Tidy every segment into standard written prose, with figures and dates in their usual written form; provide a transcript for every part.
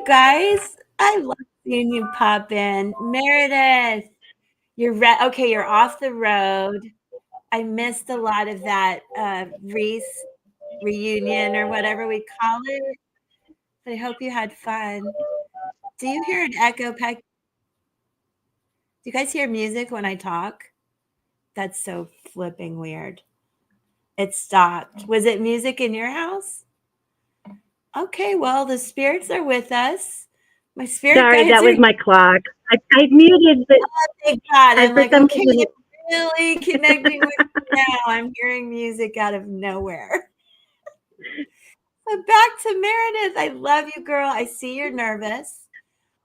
you guys. I love seeing you pop in. Meredith, okay, you're off the road. I missed a lot of that Reese reunion or whatever we call it. But I hope you had fun. Do you hear an echo, Peck? Do you guys hear music when I talk? That's so flipping weird. It stopped. Was it music in your house? Okay, well, the spirits are with us. My spirit Sorry, guides that are. was my clock. I muted, but Thank God. I'm for like, some okay, reason, it's really connecting with me now. I'm hearing music out of nowhere. But back to Meredith. I love you, girl. I see you're nervous.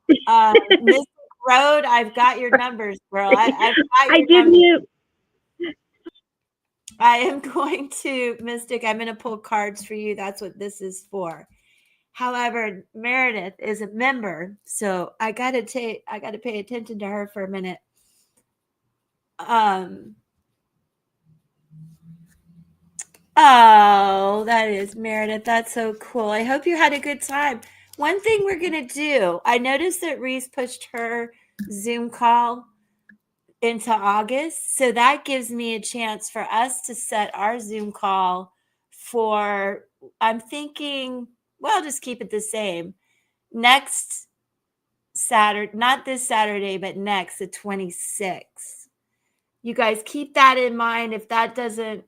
Miss Road, I've got your numbers, girl. I've got I your did numbers. mute. I am going to, Mystic, I'm going to pull cards for you. That's what this is for. However, Meredith is a member, so I got to pay attention to her for a minute. Oh, that is Meredith. That's so cool. I hope you had a good time. One thing we're going to do, I noticed that Reese pushed her Zoom call into August. So that gives me a chance for us to set our Zoom call for, I'm thinking, well, just keep it the same. Next Saturday, not this Saturday, but next, the 26th. You guys keep that in mind. If that doesn't,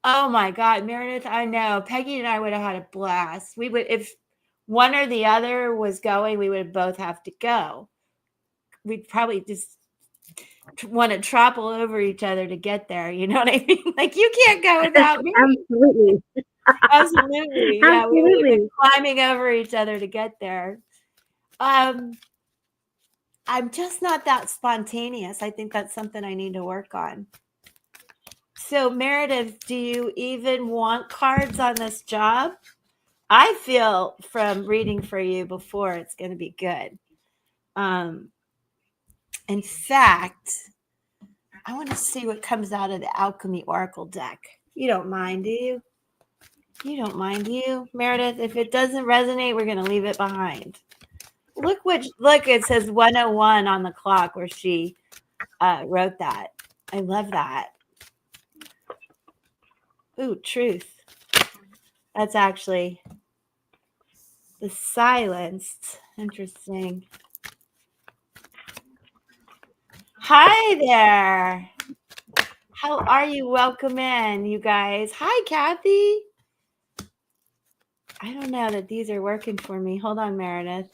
oh my God, Meredith, I know. Peggy and I would have had a blast. We would, if one or the other was going, we would both have to go. We'd probably just want to trample over each other to get there. You know what I mean? Like, you can't go without me. Absolutely. Absolutely. Yeah, we would have been Absolutely. climbing over each other to get there. I'm just not that spontaneous. I think that's something I need to work on. So, Meredith, do you even want cards on this job? I feel from reading for you before it's going to be good. In fact, I want to see what comes out of the Alchemy Oracle deck. You don't mind, do you? You don't mind, do you, Meredith? If it doesn't resonate, we're going to leave it behind. Look, it says 101 on the clock where she wrote that. I love that. Ooh, truth. That's actually the silenced. Interesting. Hi there. How are you? Welcome in, you guys. Hi, Kathy. I don't know that these are working for me. Hold on, Meredith.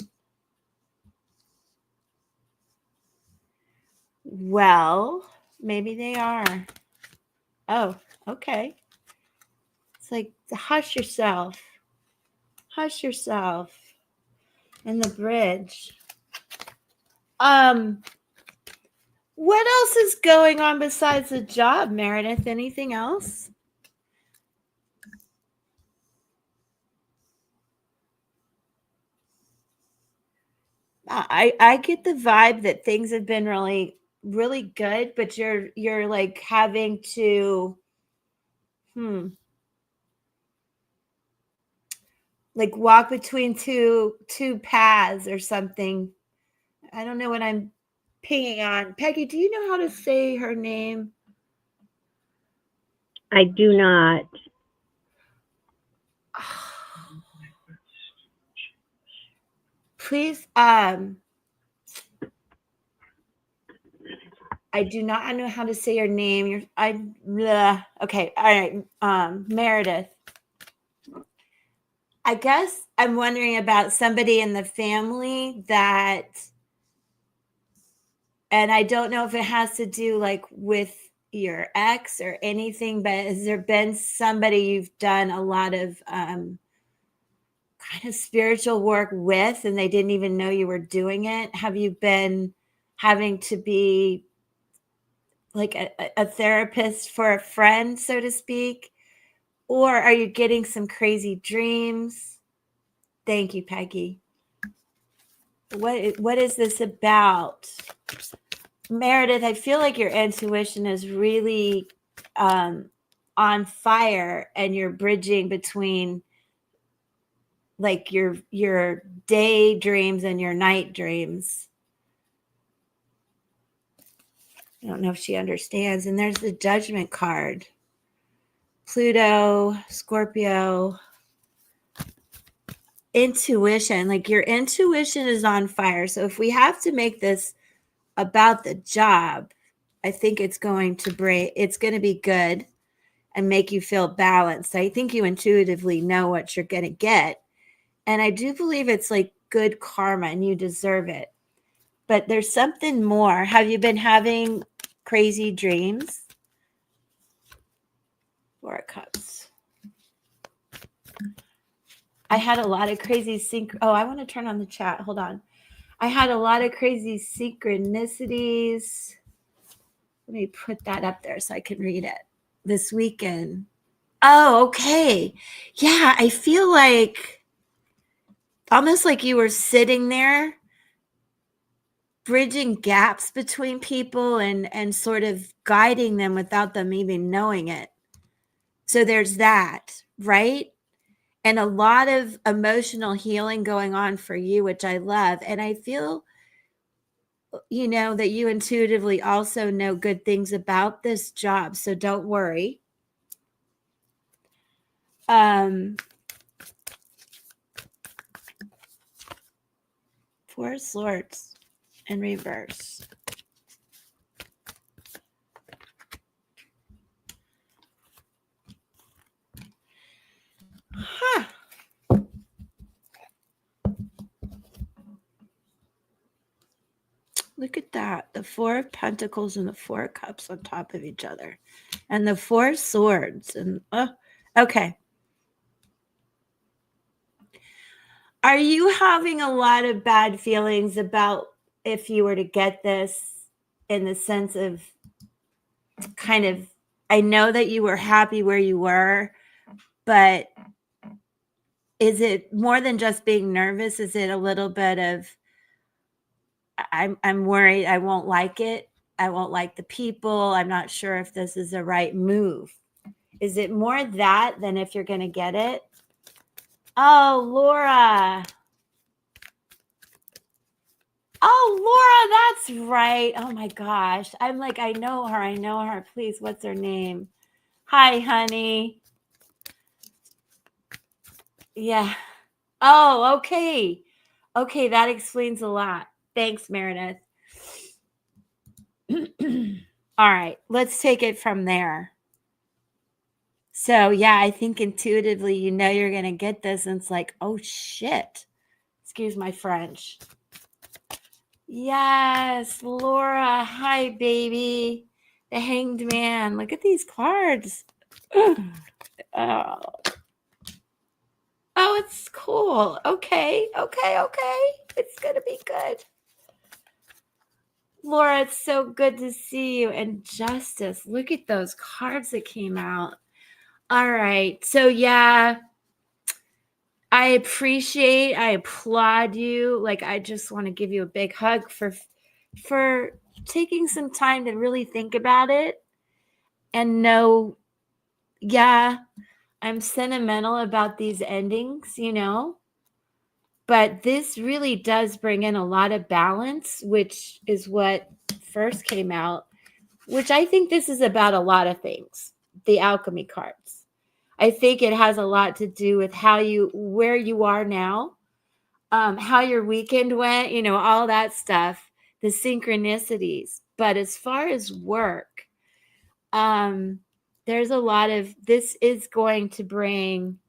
Well, maybe they are. Oh, okay. It's like, hush yourself. Hush yourself. And the bridge. What else is going on besides the job, Meredith? Anything else? I get the vibe that things have been really, really good, but you're like having to like walk between two paths or something. I don't know what I'm pinging on. Peggy, do you know how to say her name? I do not. Please, I do not know how to say your name. Okay, all right. Meredith. I guess I'm wondering about somebody in the family that, and I don't know if it has to do like with your ex or anything, but has there been somebody you've done a lot of kind of spiritual work with and they didn't even know you were doing it? Have you been having to be like a therapist for a friend, so to speak? Or are you getting some crazy dreams? Thank you, Peggy. What is this about? Meredith, I feel like your intuition is really on fire and you're bridging between like your daydreams and your night dreams. I don't know if she understands. And there's the Judgment card. Pluto, Scorpio, intuition. Like your intuition is on fire. So if we have to make this about the job, I think it's going to be good and make you feel balanced. I think you intuitively know what you're going to get. And I do believe it's like good karma and you deserve it. But there's something more. Have you been having crazy dreams? Four of Cups. I had a lot of crazy I want to turn on the chat. Hold on. I had a lot of crazy synchronicities. Let me put that up there so I can read it. This weekend. Oh, okay. Yeah, I feel like almost like you were sitting there bridging gaps between people and sort of guiding them without them even knowing it. So there's that, right? And a lot of emotional healing going on for you, which I love. And I feel, that you intuitively also know good things about this job. So don't worry. Four of Swords in reverse. Huh. Look at that. The Four of Pentacles and the Four of Cups on top of each other. And the Four of Swords. And okay. Are you having a lot of bad feelings about if you were to get this, in the sense of kind of, I know that you were happy where you were, but is it more than just being nervous? Is it a little bit of, I'm worried I won't like it. I won't like the people. I'm not sure if this is the right move. Is it more that than if you're going to get it? Oh, Laura. Oh, Laura, that's right. Oh my gosh. I'm like, I know her. Please, what's her name? Hi, honey. Yeah. Oh, okay. Okay, that explains a lot. Thanks, Meredith. All right, let's take it from there. So, yeah, I think intuitively you're going to get this, and it's like, oh, shit. Excuse my French. Yes, Laura. Hi, baby. The Hanged Man. Look at these cards. Oh. Oh, it's cool. Okay. It's going to be good. Laura, it's so good to see you. And Justice, look at those cards that came out. All right. So, yeah, I applaud you. Like, I just want to give you a big hug for taking some time to really think about it and know, yeah, I'm sentimental about these endings, but this really does bring in a lot of balance, which is what first came out, which I think this is about a lot of things. The alchemy cards. I think it has a lot to do with where you are now, how your weekend went, all that stuff, the synchronicities. But as far as work, there's a lot of, this is going to bring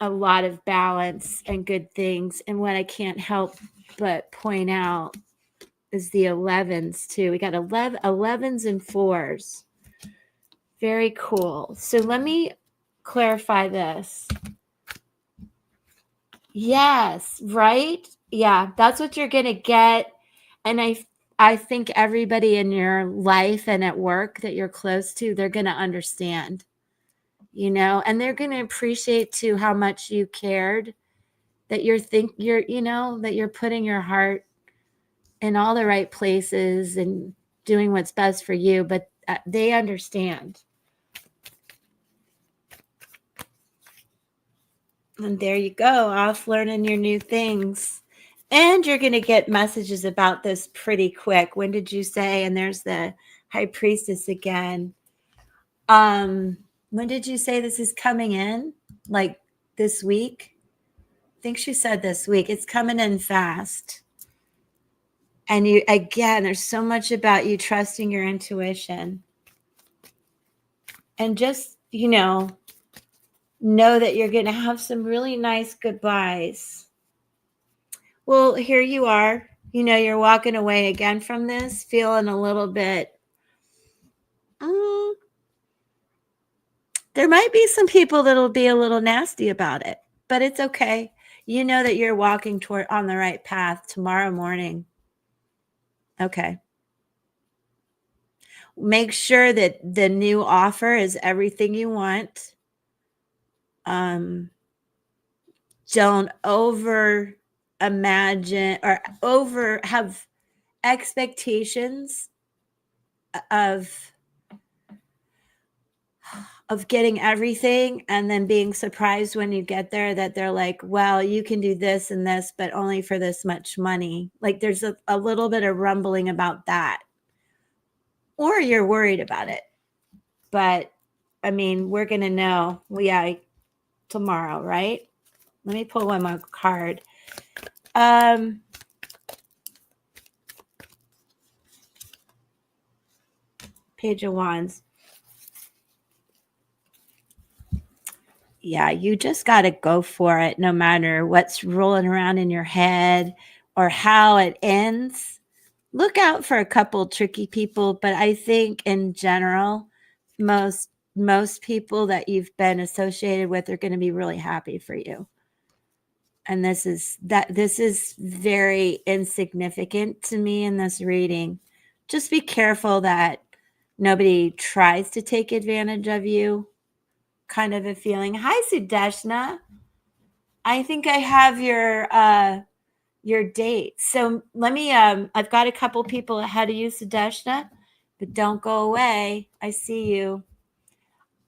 a lot of balance and good things. And what I can't help but point out is the 11s too. We got 11s and 4s. Very cool. So let me clarify this. Yes, right? Yeah, that's what you're going to get. And I think everybody in your life and at work that you're close to, they're going to understand, and they're going to appreciate too how much you cared, that that you're putting your heart in all the right places and doing what's best for you, but they understand. And there you go, off learning your new things. And you're going to get messages about this pretty quick. When did you say? And there's the high priestess again. When did you say this is coming in? Like this week? I think she said this week. It's coming in fast. And you, again, there's so much about you trusting your intuition. And just, know that you're going to have some really nice goodbyes. Well, here you are. You're walking away again from this, feeling a little bit. There might be some people that'll be a little nasty about it, but it's okay. You know that you're walking toward on the right path tomorrow morning. Okay. Make sure that the new offer is everything you want. Don't over imagine or over have expectations of getting everything and then being surprised when you get there that they're like, well, you can do this and this, but only for this much money. Like there's a little bit of rumbling about that. Or you're worried about it. But I mean, we're going to know tomorrow, right? Let me pull one more card. Page of Wands. Yeah, you just got to go for it no matter what's rolling around in your head or how it ends. Look out for a couple tricky people, but I think in general, most people that you've been associated with are going to be really happy for you. And this is very insignificant to me in this reading. Just be careful that nobody tries to take advantage of you. Kind of a feeling. Hi, Sudeshna. I think I have your date. So let me I've got a couple people ahead of you, Sudeshna, but don't go away. I see you.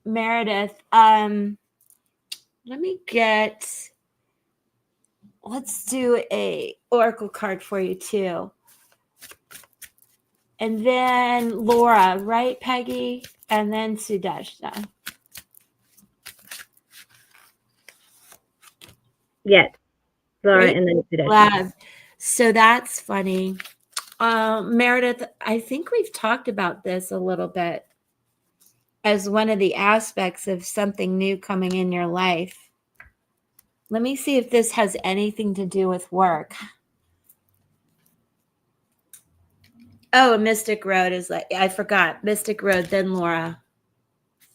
Meredith, let's do a oracle card for you too. And then Laura, right, Peggy? And then Sudeshna. Yes. Laura Great. and then Sudeshna. Glad. So that's funny. Meredith, I think we've talked about this a little bit as one of the aspects of something new coming in your life. Let me see if this has anything to do with work. Oh, Mystic Road is like, I forgot. Mystic Road, then Laura,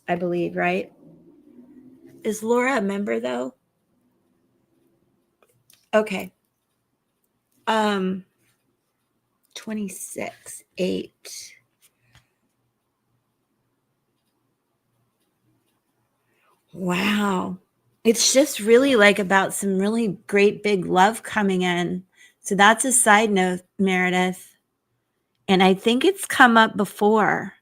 I believe, right? Is Laura a member though? Okay. 26/8. Wow. It's just really like about some really great big love coming in. So that's a side note, Meredith. And I think it's come up before.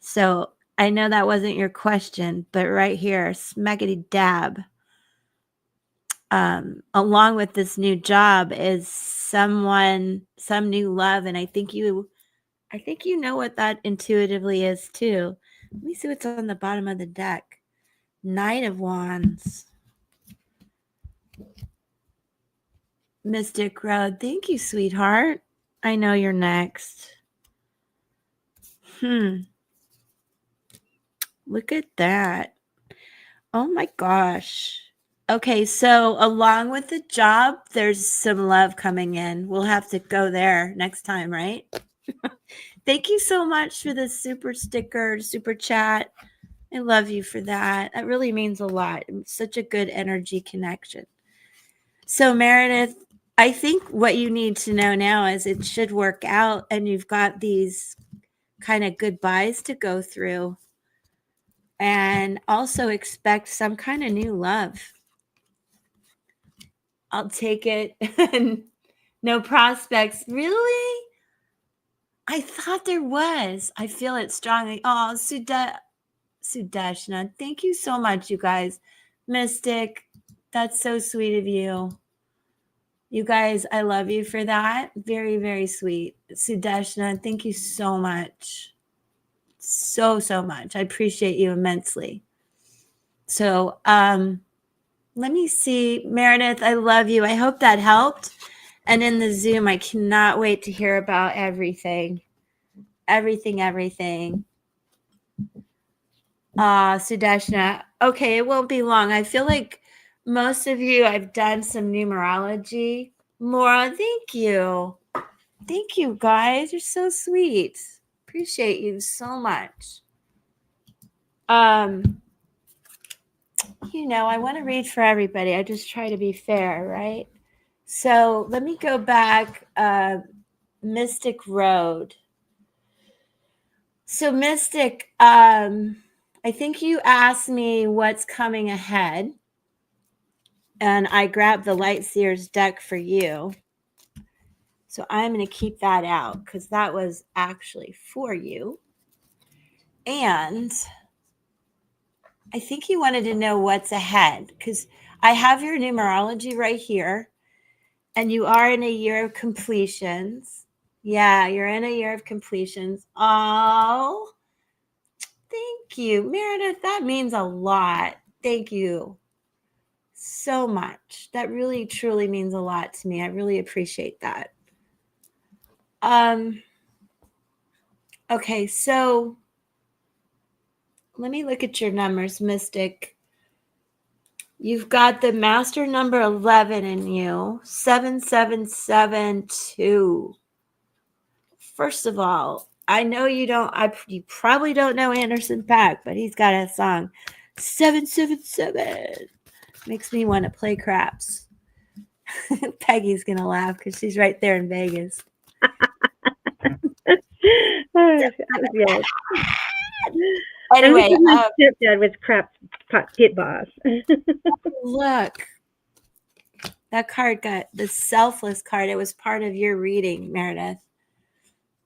So I know that wasn't your question, but right here, smackety dab. Along with this new job is some new love. And I think you know what that intuitively is too. Let me see what's on the bottom of the deck. Knight of Wands. Mystic Road. Thank you, sweetheart. I know you're next. Look at that. Oh my gosh. Okay, so along with the job, there's some love coming in. We'll have to go there next time, right? Thank you so much for the super sticker, super chat. I love you for that. That really means a lot. It's such a good energy connection. So, Meredith, I think what you need to know now is it should work out, and you've got these kind of goodbyes to go through, and also expect some kind of new love. I'll take it. No prospects. Really? I thought there was. I feel it strongly. Oh, Sudeshna, thank you so much, you guys. Mystic, That's so sweet of you. You guys, I love you for that. Very, very sweet. Sudeshna, thank you so much. So, so much. I appreciate you immensely. So, let me see. Meredith, I love you. I hope that helped. And in the Zoom, I cannot wait to hear about everything. Everything. Sudeshna. Okay, it won't be long. I feel like most of you, I've done some numerology. Maura, thank you. Thank you, guys. You're so sweet. Appreciate you so much. I want to read for everybody. I just try to be fair, right? So let me go back. Mystic Road. So Mystic, I think you asked me what's coming ahead, and I grabbed the Light Seers deck for you. So I'm going to keep that out because that was actually for you. And I think you wanted to know what's ahead because I have your numerology right here, and you are in a year of completions. Yeah, you're in a year of completions. Oh, thank you, Meredith. That means a lot. Thank you so much. That really, truly means a lot to me. I really appreciate that. Okay, so let me look at your numbers, Mystic. You've got the master number 11 in you, 7772. First of all, I know you probably don't know Anderson .Paak, but he's got a song, 777. Makes me want to play craps. Peggy's going to laugh because she's right there in Vegas. Yes. Anyway, my stepdad was crap pit boss. Look, that card got the selfless card. It was part of your reading, Meredith.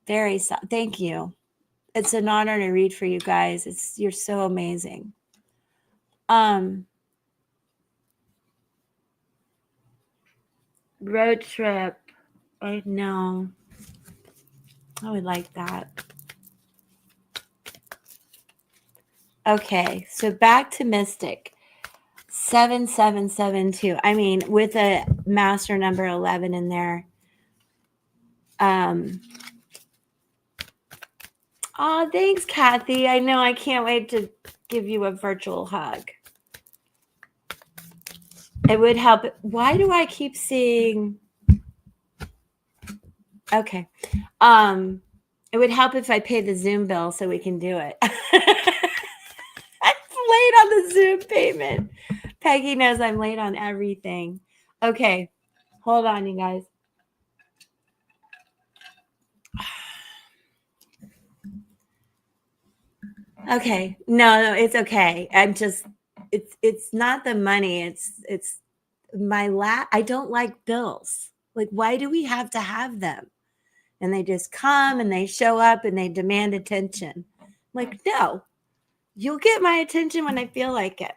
Thank you. It's an honor to read for you guys. You're so amazing. Road trip. I know. I would like that. Okay, so back to Mystic. 7772. I mean, with a master number 11 in there. Oh, thanks, Kathy. I know. I can't wait to give you a virtual hug. It would help. Why do I keep seeing? Okay. It would help if I pay the Zoom bill so we can do it. I'm late on the Zoom payment. Peggy knows I'm late on everything. Okay. Hold on, you guys. Okay. No, it's okay. It's not the money. It's I don't like bills. Like, why do we have to have them? And they just come and they show up and they demand attention. I'm like, no, you'll get my attention when I feel like it.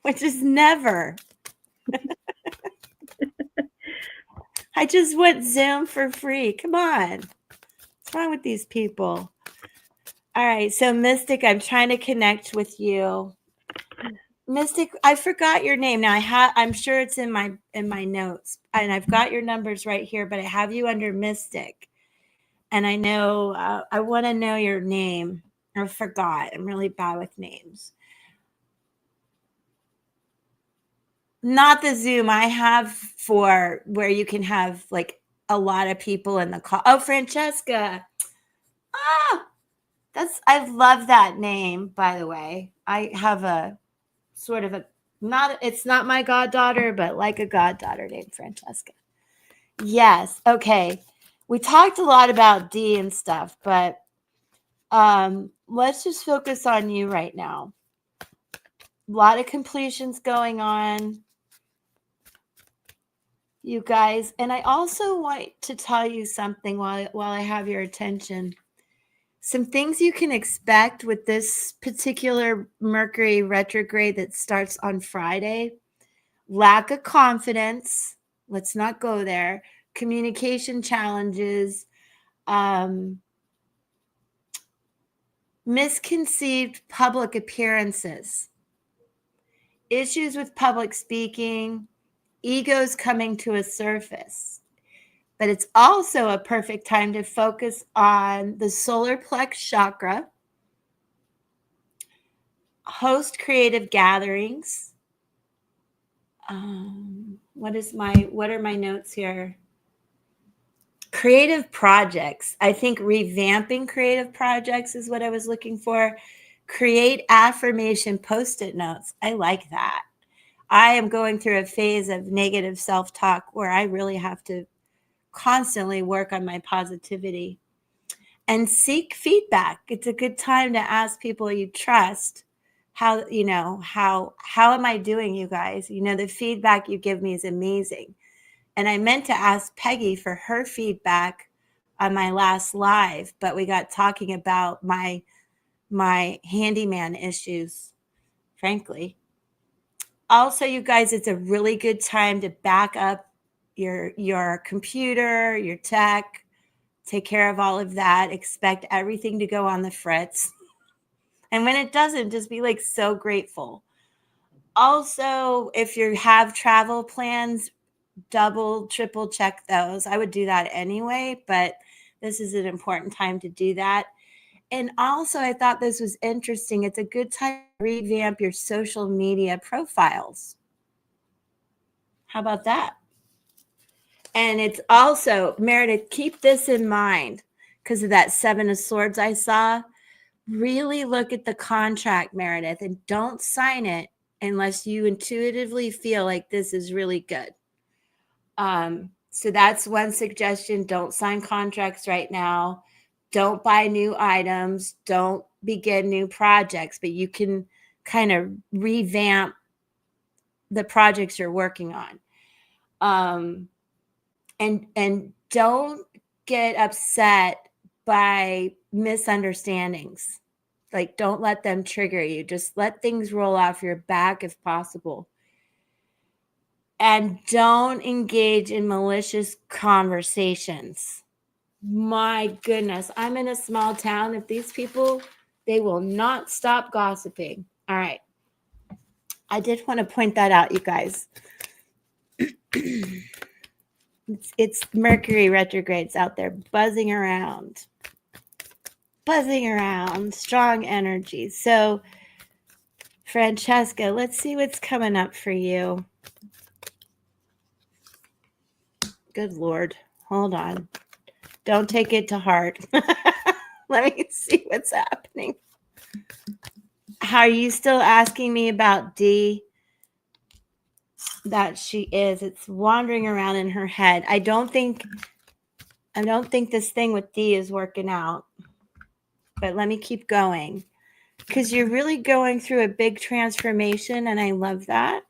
Which is never. I just want Zoom for free. Come on. What's wrong with these people? All right. So Mystic, I'm trying to connect with you. Mystic, I forgot your name. Now I'm sure it's in my notes, and I've got your numbers right here, but I have you under Mystic. And I know I want to know your name. I forgot. I'm really bad with names. Not the Zoom I have for where you can have like a lot of people in the call. Oh, Francesca. I love that name, by the way. I have a sort of it's not my goddaughter, but like a goddaughter named Francesca. Yes. Okay. We talked a lot about D and stuff, but let's just focus on you right now. A lot of completions going on, you guys. And I also want to tell you something while I have your attention. some things you can expect with this particular Mercury retrograde that starts on Friday. Lack of confidence. Let's not go there. Communication challenges. Misconceived public appearances. Issues with public speaking. Egos coming to a surface. But it's also a perfect time to focus on the solar plex chakra, host creative gatherings. What are my notes here? Creative projects. I think revamping creative projects is what I was looking for. Create affirmation post-it notes. I like that. I am going through a phase of negative self-talk where I really have to constantly work on my positivity. And seek feedback. It's a good time to ask people you trust how am I doing, you guys? The feedback you give me is amazing. And I meant to ask Peggy for her feedback on my last live, but we got talking about my handyman issues, frankly. Also, you guys, it's a really good time to back up your computer, your tech, take care of all of that. Expect everything to go on the fritz. And when it doesn't, just be like so grateful. Also, if you have travel plans, double, triple check those. I would do that anyway, but this is an important time to do that. And also, I thought this was interesting. It's a good time to revamp your social media profiles. How about that? And it's also, Meredith, keep this in mind because of that 7 of Swords I saw. Really look at the contract, Meredith, and don't sign it unless you intuitively feel like this is really good. So that's one suggestion. Don't sign contracts right now. Don't buy new items. Don't begin new projects, but you can kind of revamp the projects you're working on. And don't get upset by misunderstandings. Like, don't let them trigger you. Just let things roll off your back if possible. And don't engage in malicious conversations. My goodness, I'm in a small town. If these people, they will not stop gossiping. All right. I did want to point that out, you guys. It's Mercury retrogrades out there buzzing around, strong energy. So, Francesca, let's see what's coming up for you. Good Lord. Hold on. Don't take it to heart. Let me see what's happening. How are you still asking me about D? That she is. It's wandering around in her head. I don't think this thing with D is working out. But let me keep going. Because you're really going through a big transformation, and I love that.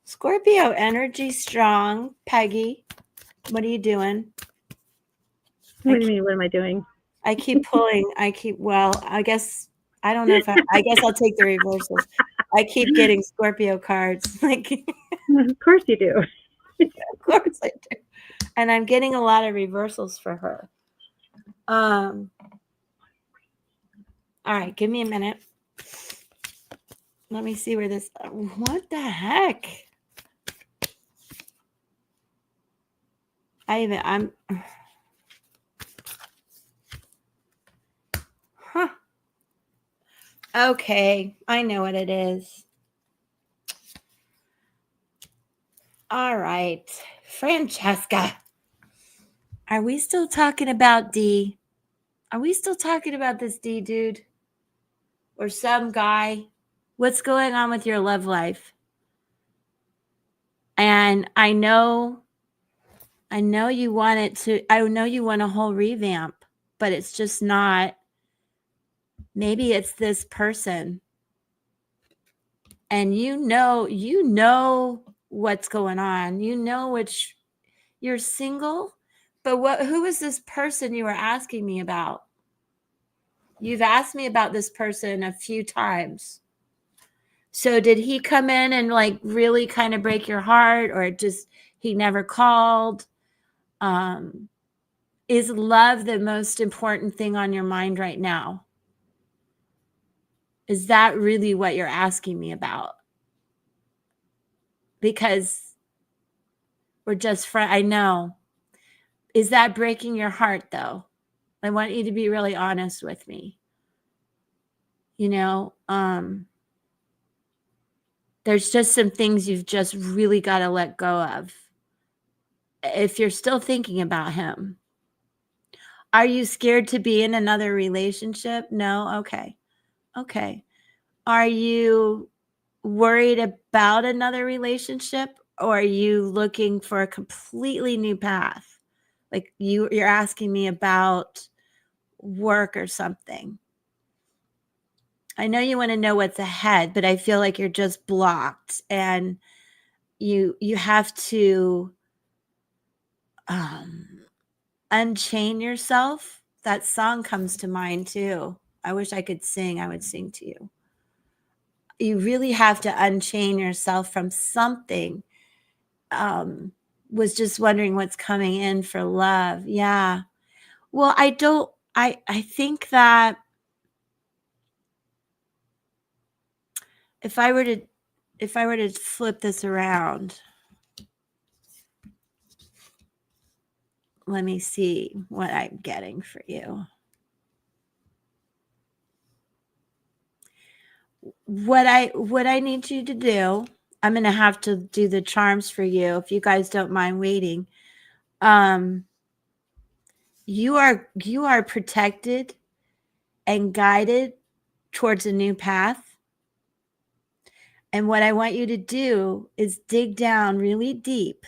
Scorpio energy strong. Peggy, what are you doing? What do you mean? What am I doing? I keep pulling. I guess I don't know if I guess I'll take the reversals. I keep getting Scorpio cards. Like, Of course you do. of course I do. And I'm getting a lot of reversals for her. All right, give me a minute. Let me see where this. What the heck? I'm. Huh. Okay, I know what it is. All right, Francesca. Are we still talking about D? Are we still talking about this D dude? Or some guy? What's going on with your love life? And I know you want a whole revamp, but it's just not. Maybe it's this person. And you know what's going on. You know which you're single, but who is this person you were asking me about? You've asked me about this person a few times. So did he come in and like really kind of break your heart, or just he never called? Is love the most important thing on your mind right now? Is that really what you're asking me about? Because we're just friends. I know. Is that breaking your heart though? I want you to be really honest with me. You know, there's just some things you've just really got to let go of. If you're still thinking about him, are you scared to be in another relationship? No? Okay. Okay. Are you worried about another relationship, or are you looking for a completely new path? Like you're asking me about work or something. I know you want to know what's ahead, but I feel like you're just blocked, and you have to unchain yourself. That song comes to mind too. I wish I could sing. I would sing to you. You really have to unchain yourself from something. Was just wondering what's coming in for love. Yeah. Well, I think that if I were to flip this around, let me see what I'm getting for you. What I need you to do, I'm going to have to do the charms for you if you guys don't mind waiting. You are protected and guided towards a new path. And what I want you to do is dig down really deep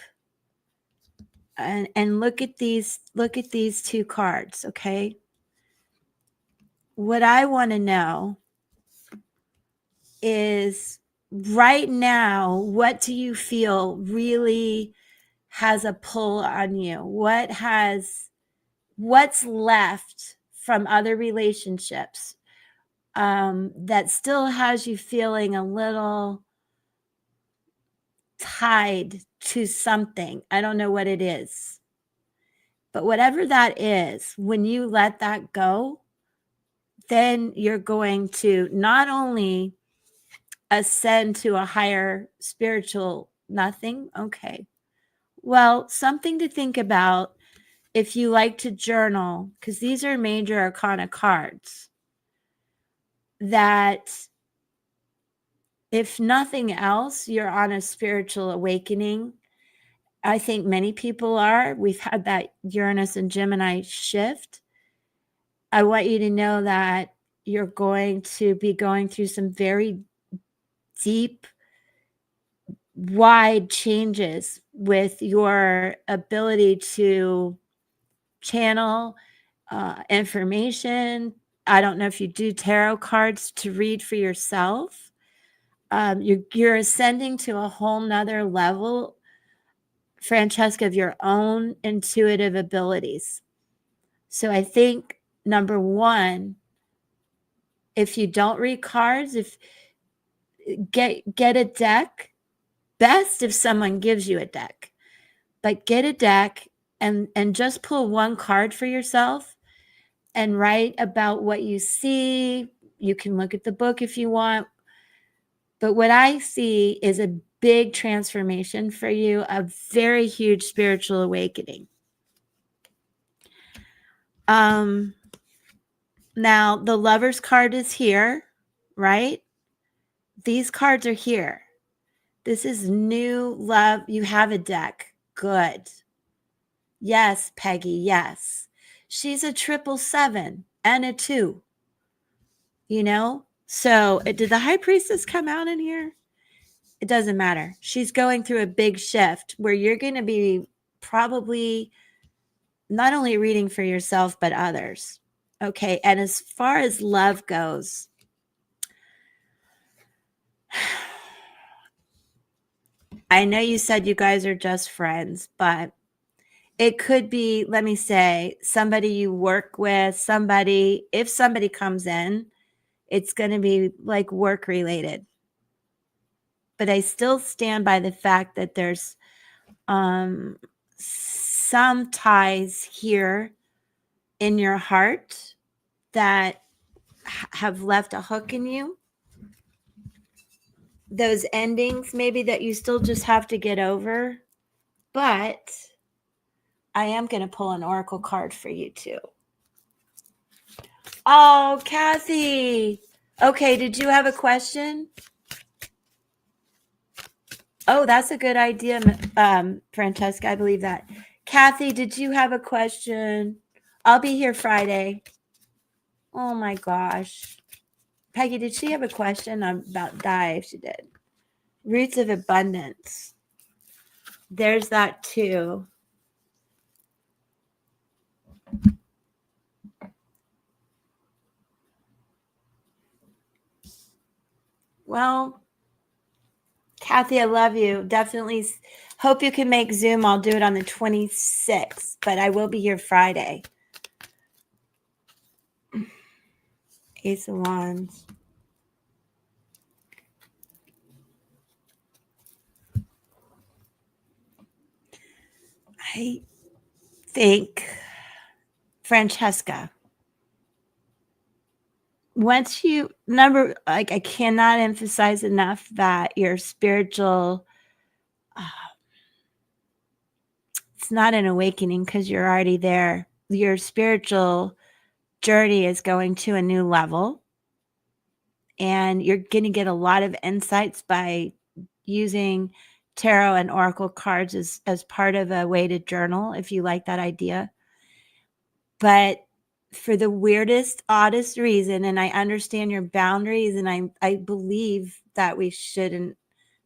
and look at these two cards, okay? What I want to know is right now, what do you feel really has a pull on you? What's left from other relationships that still has you feeling a little tied to something? I don't know what it is, but whatever that is, when you let that go, then you're going to not only ascend to a higher spiritual nothing. Okay. Well, something to think about if you like to journal, because these are major arcana cards, that if nothing else, you're on a spiritual awakening. I think many people are. We've had that Uranus and Gemini shift. I want you to know that you're going to be going through some very deep, wide changes with your ability to channel information. I don't know if you do tarot cards to read for yourself. You're ascending to a whole nother level, Francesca, of your own intuitive abilities. So I think number one, if you don't read cards, if get a deck. Best if someone gives you a deck, but get a deck and just pull one card for yourself and write about what you see. You can look at the book if you want. But what I see is a big transformation for you, a very huge spiritual awakening. Now the Lover's card is here, right? These cards are here. This is new love. You have a deck. Good. Yes, Peggy, yes. She's a 777 and a 2. You know? So, did the high priestess come out in here? It doesn't matter. She's going through a big shift where you're going to be probably not only reading for yourself, but others. Okay. And as far as love goes, I know you said you guys are just friends, but it could be, let me say, somebody you work with, if somebody comes in, it's going to be like work related. But I still stand by the fact that there's some ties here in your heart that have left a hook in you. Those endings, maybe that you still just have to get over. But I am going to pull an oracle card for you too. Oh, Kathy. Okay, did you have a question? Oh, that's a good idea, Francesca. I believe that. Kathy, did you have a question? I'll be here Friday. Oh my gosh. Peggy, did she have a question? I'm about to die if she did. Roots of abundance. There's that too. Well, Kathy, I love you. Definitely hope you can make Zoom. I'll do it on the 26th, but I will be here Friday. Ace of Wands. I think, Francesca, once you I cannot emphasize enough that your spiritual, it's not an awakening because you're already there. Your spiritual journey is going to a new level, and you're going to get a lot of insights by using tarot and oracle cards as part of a way to journal, if you like that idea. But for the weirdest, oddest reason, and I understand your boundaries, and I believe that we shouldn't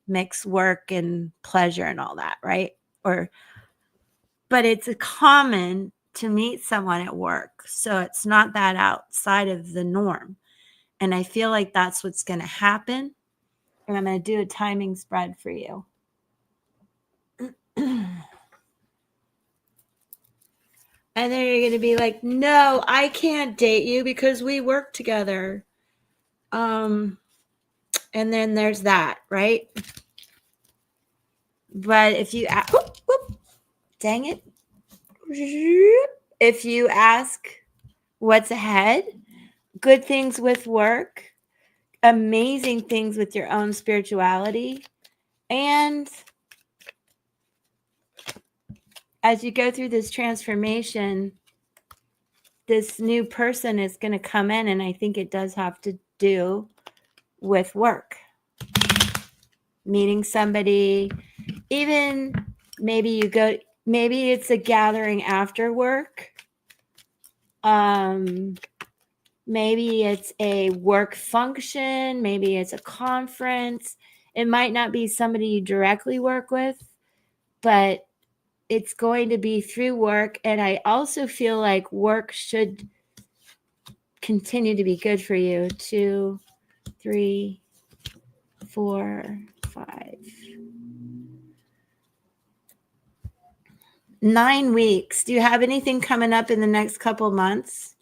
mix work and pleasure and all that, right? But it's common to meet someone at work, so it's not that outside of the norm. And I feel like that's what's going to happen. And I'm going to do a timing spread for you. And then you're going to be like, no, I can't date you because we work together. And then there's that, right? But if you dang it. If you ask what's ahead, good things with work, amazing things with your own spirituality, and as you go through this transformation, this new person is going to come in, and I think it does have to do with work. Meeting somebody, even maybe it's a gathering after work. Maybe it's a work function, maybe it's a conference. It might not be somebody you directly work with, but it's going to be through work. And I also feel like work should continue to be good for you. 2, 3, 4, 5. 9 weeks. Do you have anything coming up in the next couple months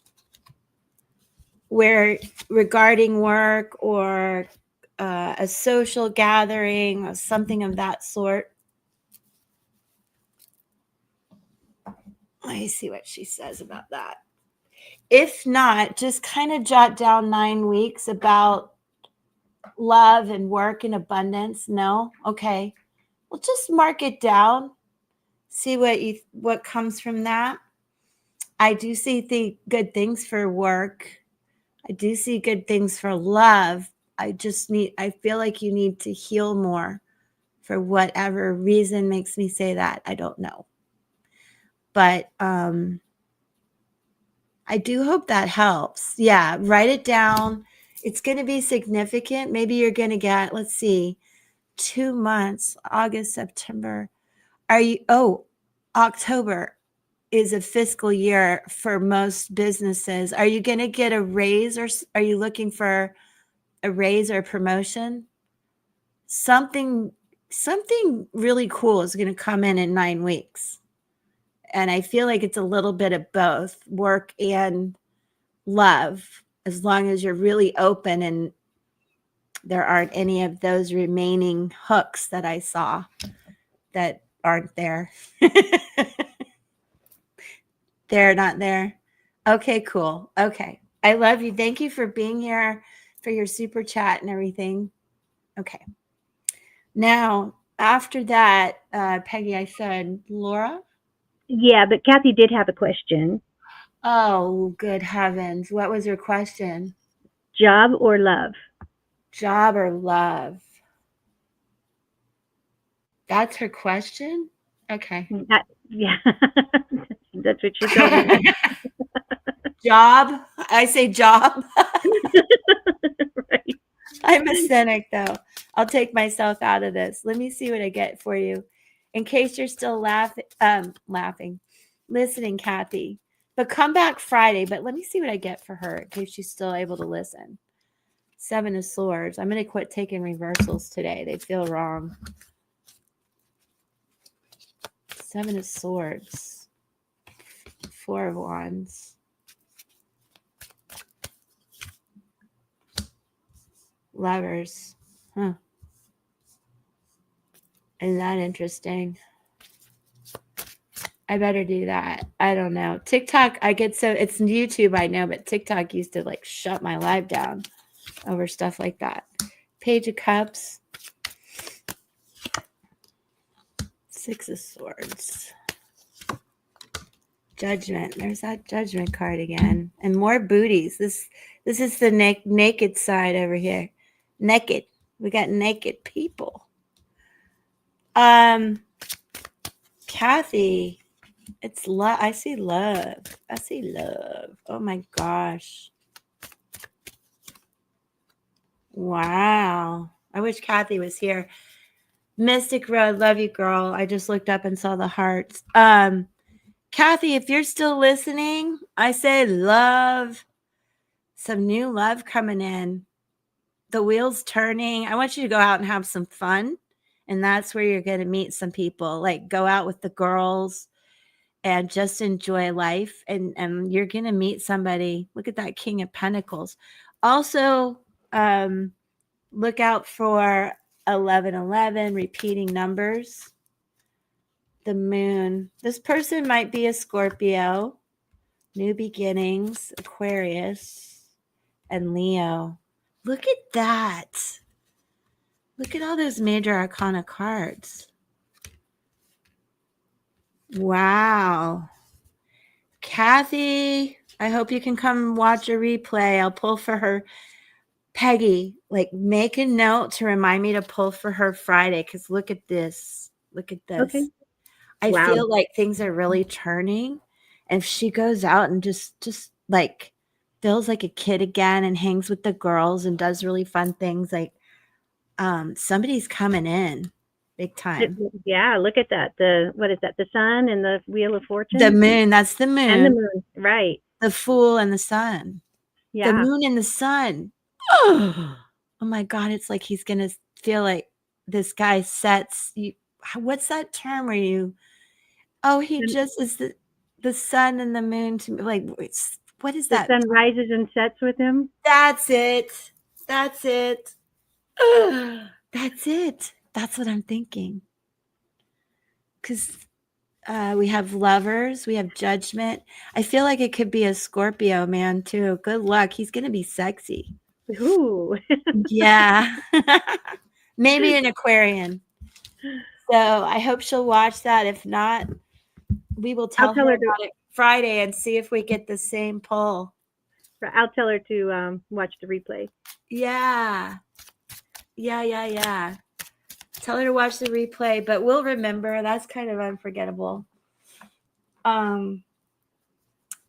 where regarding work or a social gathering or something of that sort? Let me see what she says about that. If not, just kind of jot down 9 weeks about love and work and abundance. No? Okay. Well, just mark it down. See what comes from that. I do see the good things for work. I do see good things for love. I feel like you need to heal more for whatever reason makes me say that. I don't know. But I do hope that helps. Yeah, write it down. It's going to be significant. Maybe you're going to get, let's see, 2 months, August, September. October is a fiscal year for most businesses. Are you going to get a raise, or are you looking for a raise or promotion? Something really cool is going to come in 9 weeks. And I feel like it's a little bit of both work and love, as long as you're really open and there aren't any of those remaining hooks that I saw that aren't there. They're not there. Okay, cool. Okay. I love you. Thank you for being here, for your super chat and everything. Okay. Now, after that, Peggy, I said, Laura? Yeah, but Kathy did have a question. Oh, good heavens. What was her question? Job or love? Job or love? That's her question? Okay. Yeah, that's what she told me. Job? I say job. Right. I'm a cynic, though. I'll take myself out of this. Let me see what I get for you. In case you're still listening, Kathy. But come back Friday. But let me see what I get for her in case she's still able to listen. 7 of Swords. I'm going to quit taking reversals today. They feel wrong. 7 of Swords. 4 of Wands. Lovers. Huh. Isn't that interesting? I better do that. I don't know. TikTok, it's YouTube, I know, but TikTok used to like shut my live down over stuff like that. Page of Cups. 6 of Swords. Judgment. There's that Judgment card again. And more booties. This is the naked side over here. Naked. We got naked people. Kathy, it's love. I see love. I see love. Oh my gosh. Wow. I wish Kathy was here. Mystic Road, love you, girl. I just looked up and saw the hearts. Kathy, if you're still listening, I say love. Some new love coming in. The wheel's turning. I want you to go out and have some fun. And that's where you're going to meet some people. Like go out with the girls and just enjoy life. And you're going to meet somebody. Look at that King of Pentacles. Also, look out for 1111, repeating numbers. The moon. This person might be a Scorpio, new beginnings, Aquarius, and Leo. Look at that. Look at all those major arcana cards. Wow. Kathy, I hope you can come watch a replay. I'll pull for her. Peggy, like make a note to remind me to pull for her Friday because look at this. Look at this. Okay. I Wow. feel like things are really turning. And if she goes out and just like feels like a kid again and hangs with the girls and does really fun things, like somebody's coming in big time. Yeah, look at that. What is that? The sun and the Wheel of Fortune? The moon, that's the moon. And the moon, right. The Fool and the sun. Yeah. The moon and the sun. Oh my God, it's like he's gonna feel like this guy sets you. What's that term where you he just is the sun and the moon to me. Like what is that? The sun rises and sets with him. That's it. That's it. That's it. That's what I'm thinking. Because we have lovers, we have judgment. I feel like it could be a Scorpio man too. Good luck. He's gonna be sexy. Ooh. Yeah. Maybe an Aquarian. So I hope she'll watch that. If not, we will tell her about it Friday and see if we get the same pull. I'll tell her to watch the replay. Yeah. Yeah. Tell her to watch the replay, but we'll remember. That's kind of unforgettable.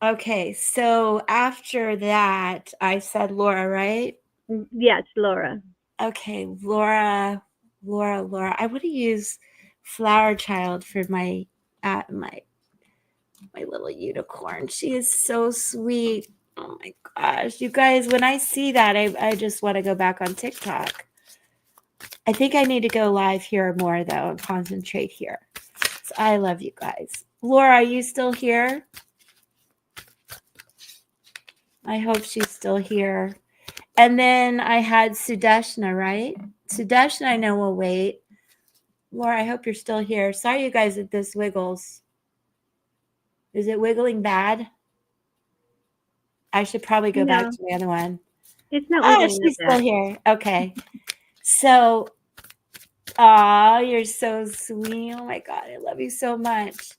Okay, so after that, I said Laura, right? Yeah, it's Laura. Okay, Laura. I would have used Flower Child for my little unicorn. She is so sweet. Oh my gosh. You guys, when I see that, I just want to go back on TikTok. I think I need to go live here more though and concentrate here. So I love you guys. Laura, are you still here? I hope she's still here. And then I had Sudeshna, right? Sudeshna, I know will wait. Laura, I hope you're still here. Sorry, you guys, that this wiggles. Is it wiggling bad? I should probably go back No, to the other one. it's not Oh, wiggling that she's still bad. here. Okay. So, aw, you're so sweet. Oh my God, I love you so much.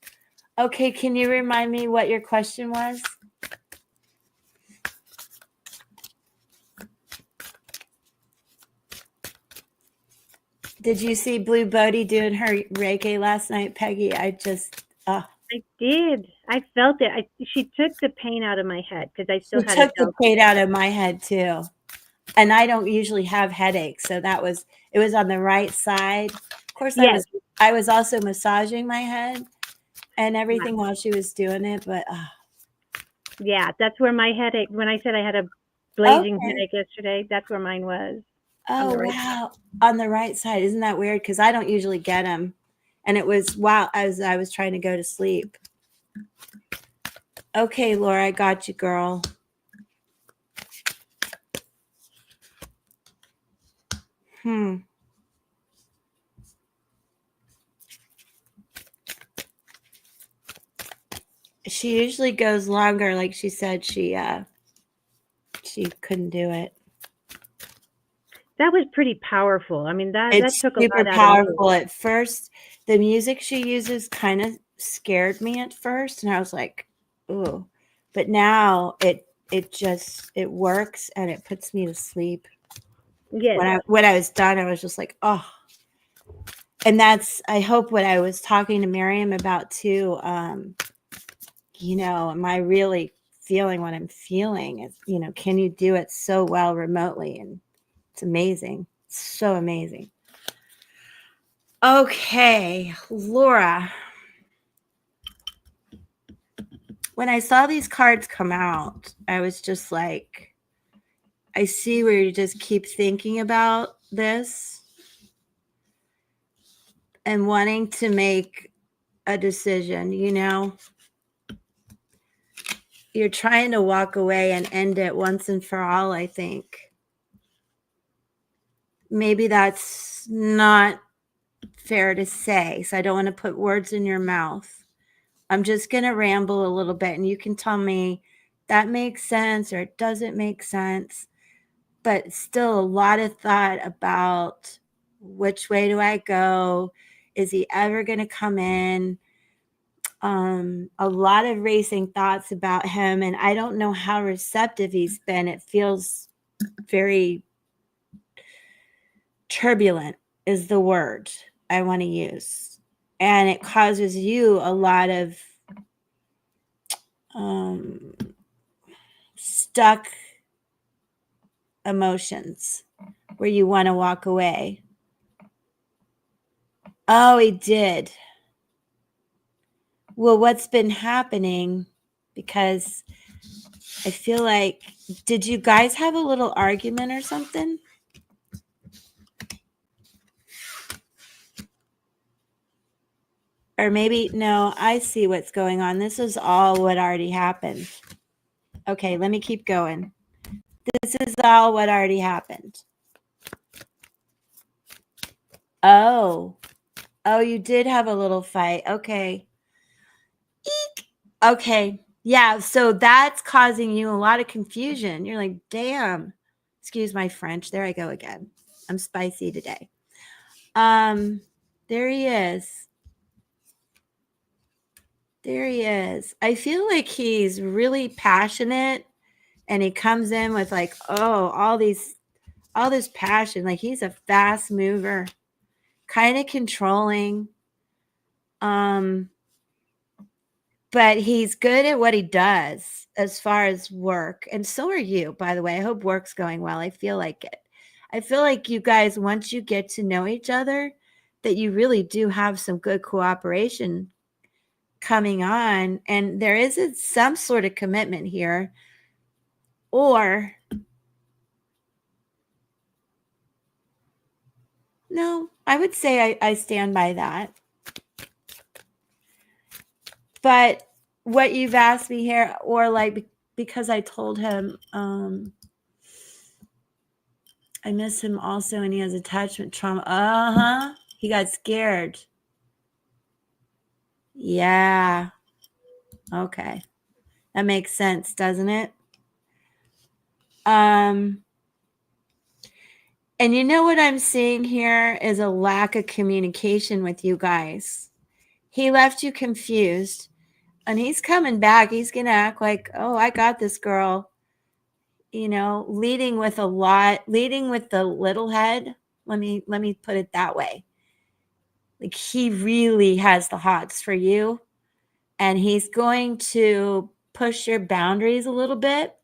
Okay, can you remind me what your question was? Did you see Blue Bodie doing her Reiki last night, Peggy? I just, I did. I felt it. She took the pain out of my head because I still she had a took the dull. pain out of my head too. And I don't usually have headaches, so it was on the right side. Of course, Yes. I was also massaging my head and Yeah. everything while she was doing it, but Yeah, that's where my headache. When I said I had a blazing okay. headache yesterday, that's where mine was, on Oh the right wow, on the right side. Isn't that weird? Because I don't usually get them, and it was wow as I was trying to go to sleep. Okay, Laura, I got you, girl. She usually goes longer. Like she said, she couldn't do it. That was pretty powerful. I mean, that It's took a super lot out of me. powerful. At first, the music she uses kind of scared me at first, and I was like, "Ooh," but now it works and it puts me to sleep. Yes. When I was done, I was just like, "Oh." And that's I hope what I was talking to Miriam about too. Am I really feeling what I'm feeling? Is can you do it so well remotely? And it's amazing. It's so amazing. Okay, Laura. When I saw these cards come out, I was just like, I see where you just keep thinking about this and wanting to make a decision, You're trying to walk away and end it once and for all, I think. Maybe that's not fair to say, so I don't want to put words in your mouth. I'm just going to ramble a little bit and you can tell me that makes sense or it doesn't make sense. But still a lot of thought about which way do I go? Is he ever going to come in? A lot of racing thoughts about him, and I don't know how receptive he's been. It feels very turbulent, is the word I want to use. And it causes you a lot of stuck emotions where you want to walk away. Oh, he did. Well, what's been happening, because I feel like, did you guys have a little argument or something? Or maybe, no, I see what's going on. This is all what already happened. Okay, let me keep going. This is all what already happened. Oh, you did have a little fight. Okay. Eek. Okay. Yeah, so that's causing you a lot of confusion. You're like, damn. Excuse my French. There I go again. I'm spicy today. There he is. There he is. I feel like he's really passionate and he comes in with like, oh, all this passion. Like he's a fast mover, kind of controlling. But he's good at what he does as far as work. And so are you, by the way. I hope work's going well. I feel like it. I feel like you guys, once you get to know each other, that you really do have some good cooperation coming on. And there is some sort of commitment here. Or, no, I would say I stand by that. But what you've asked me here, or like because I told him I miss him also and he has attachment trauma. He got scared. Yeah. Okay. That makes sense, doesn't it? And you know what I'm seeing here is a lack of communication with you guys. He left you confused and he's coming back. He's going to act like, oh, I got this girl, leading with the little head. Let me put it that way. Like he really has the hots for you and he's going to push your boundaries a little bit.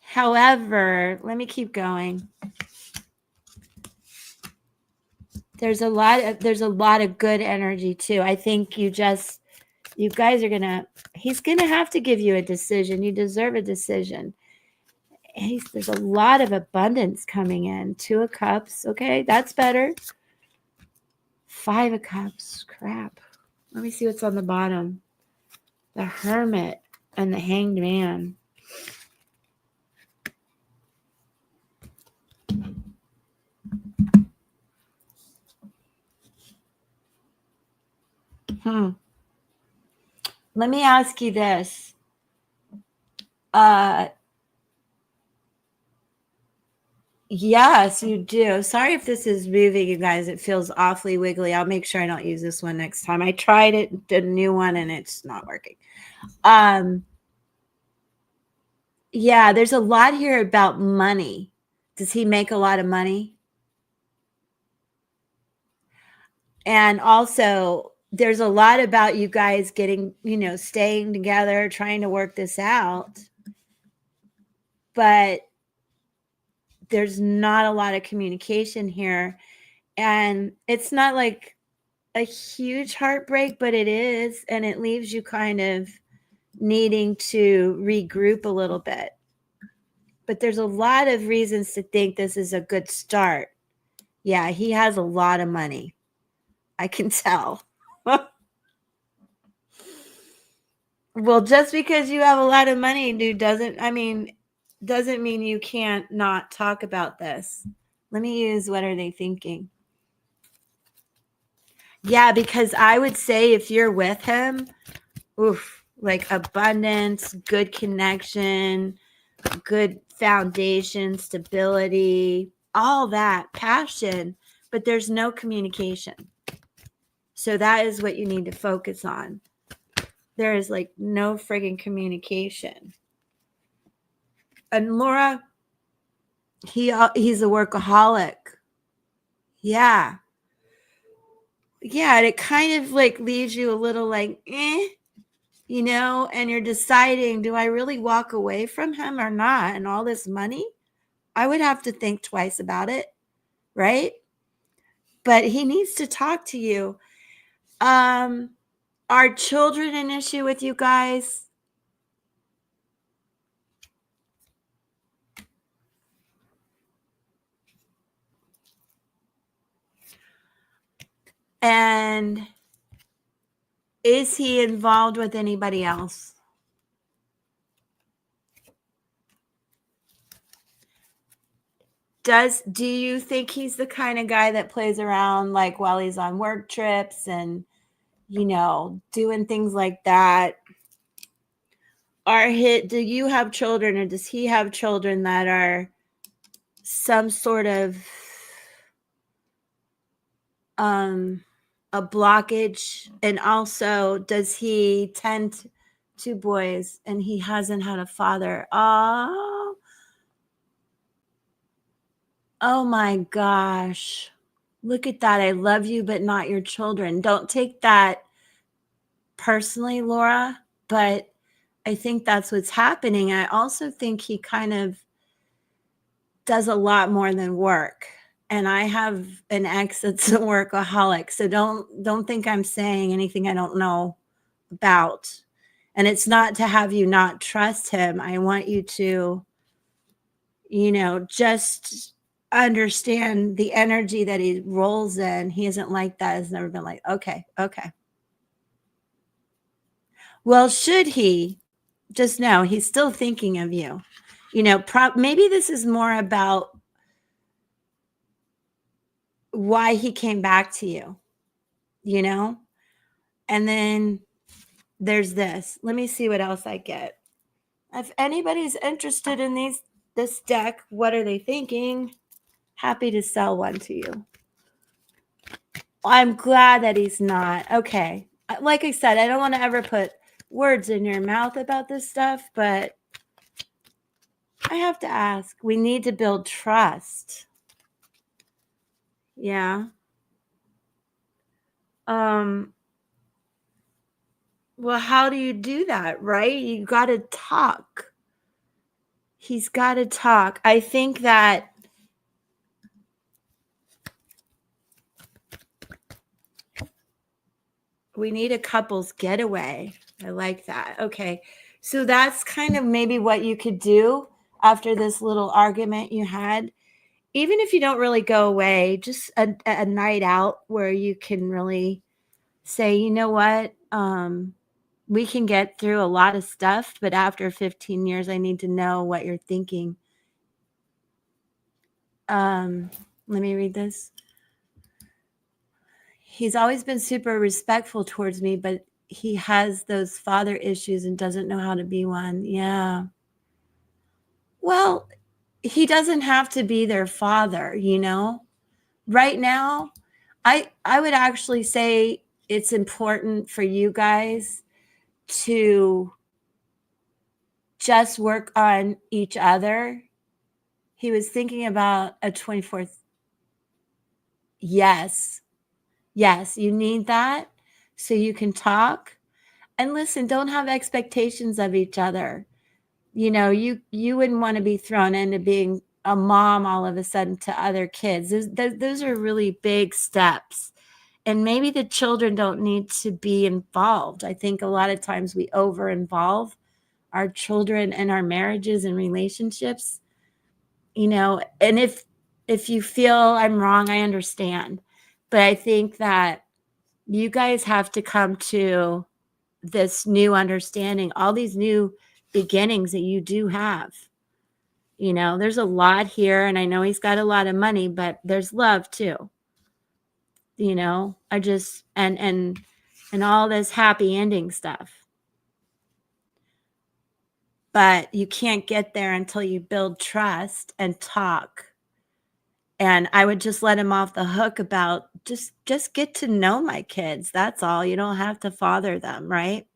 However, let me keep going. There's a lot of good energy too. I think you guys are he's gonna have to give you a decision. You deserve a decision. There's a lot of abundance coming in. 2 of Cups. Okay, that's better. 5 of Cups. Crap. Let me see what's on the bottom. The Hermit and the Hanged Man. Let me ask you this. Yes, you do. Sorry if this is moving, you guys. It feels awfully wiggly. I'll make sure I don't use this one next time. I tried it, did a new one, and it's not working. Yeah, there's a lot here about money. Does he make a lot of money? And also, there's a lot about you guys getting, staying together, trying to work this out. But there's not a lot of communication here. And it's not like a huge heartbreak, but it is. And it leaves you kind of needing to regroup a little bit. But there's a lot of reasons to think this is a good start. Yeah, he has a lot of money. I can tell. Well, just because you have a lot of money, dude, doesn't mean you can't not talk about this. Let me use what are they thinking? Yeah, because I would say if you're with him, like abundance, good connection, good foundation, stability, all that, passion, but there's no communication. So that is what you need to focus on. There is like no friggin' communication. And Laura, he's a workaholic. Yeah. Yeah, and it kind of like leaves you a little like, and you're deciding, do I really walk away from him or not? And all this money, I would have to think twice about it, right? But he needs to talk to you. Are children an issue with you guys? And is he involved with anybody else? Do you think he's the kind of guy that plays around like while he's on work trips and doing things like that? Do you have children, or does he have children that are some sort of a blockage? And also, does he tend to boys and he hasn't had a father? Oh my gosh. Look at that. I love you, but not your children. Don't take that personally, Laura, but I think that's what's happening. I also think he kind of does a lot more than work. And I have an ex that's a workaholic. So don't think I'm saying anything I don't know about. And it's not to have you not trust him. I want you to, just understand the energy that he rolls in. He isn't like that. Has never been like, okay. Well, should he just know he's still thinking of you? Maybe this is more about why he came back to you, and then there's this. Let me see what else I get. If anybody's interested in this deck, what are they thinking? Happy to sell one to you. I'm glad that he's not. Okay. Like I said, I don't want to ever put words in your mouth about this stuff, but I have to ask. We need to build trust. Yeah. Well, how do you do that, right? You got to talk. He's got to talk. I think that we need a couple's getaway. I like that. Okay. So that's kind of maybe what you could do after this little argument you had. Even if you don't really go away, just a night out where you can really say, you know what? We can get through a lot of stuff, but after 15 years, I need to know what you're thinking. Let me read this. He's always been super respectful towards me, but he has those father issues and doesn't know how to be one. Yeah. Well, he doesn't have to be their father, Right now, I would actually say it's important for you guys to just work on each other. He was thinking about a 24th. Yes. Yes, you need that so you can talk. And listen, don't have expectations of each other. You wouldn't want to be thrown into being a mom all of a sudden to other kids. Those are really big steps. And maybe the children don't need to be involved. I think a lot of times we over involve our children and our marriages and relationships, and if you feel I'm wrong, I understand. But I think that you guys have to come to this new understanding, all these new beginnings that you do have. There's a lot here, and I know he's got a lot of money, but there's love too. I just and all this happy ending stuff. But you can't get there until you build trust and talk. And I would just let him off the hook about just get to know my kids. That's all. You don't have to father them, right?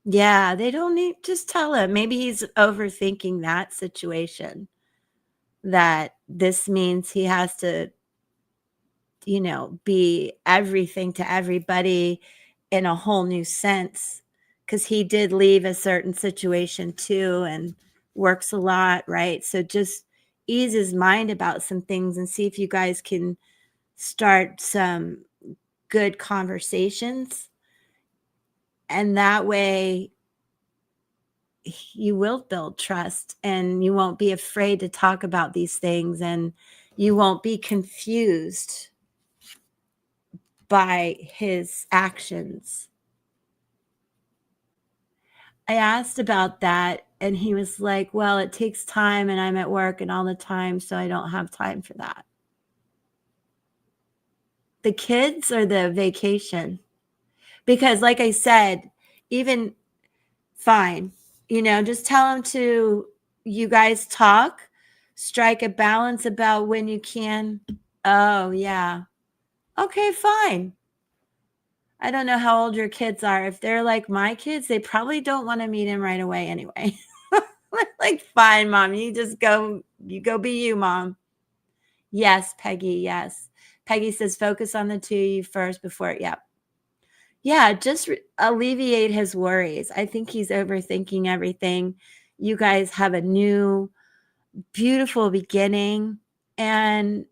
Yeah, they don't need, just tell him. Maybe he's overthinking that situation, that this means he has to, be everything to everybody in a whole new sense. Because he did leave a certain situation too and works a lot, right? So just ease his mind about some things and see if you guys can start some good conversations. And that way you will build trust and you won't be afraid to talk about these things and you won't be confused by his actions. I asked about that and he was like, well, it takes time and I'm at work and all the time, so I don't have time for that. The kids or the vacation? Because like I said, even fine, just tell him to, you guys talk, strike a balance about when you can. Oh, yeah. Okay, fine. I don't know how old your kids are. If they're like my kids, they probably don't want to meet him right away anyway. Like, fine, mom, you go be you, mom. Yes, Peggy, yes. Peggy says, focus on the two of you first before, yep. Yeah, just alleviate his worries. I think he's overthinking everything. You guys have a new, beautiful beginning. And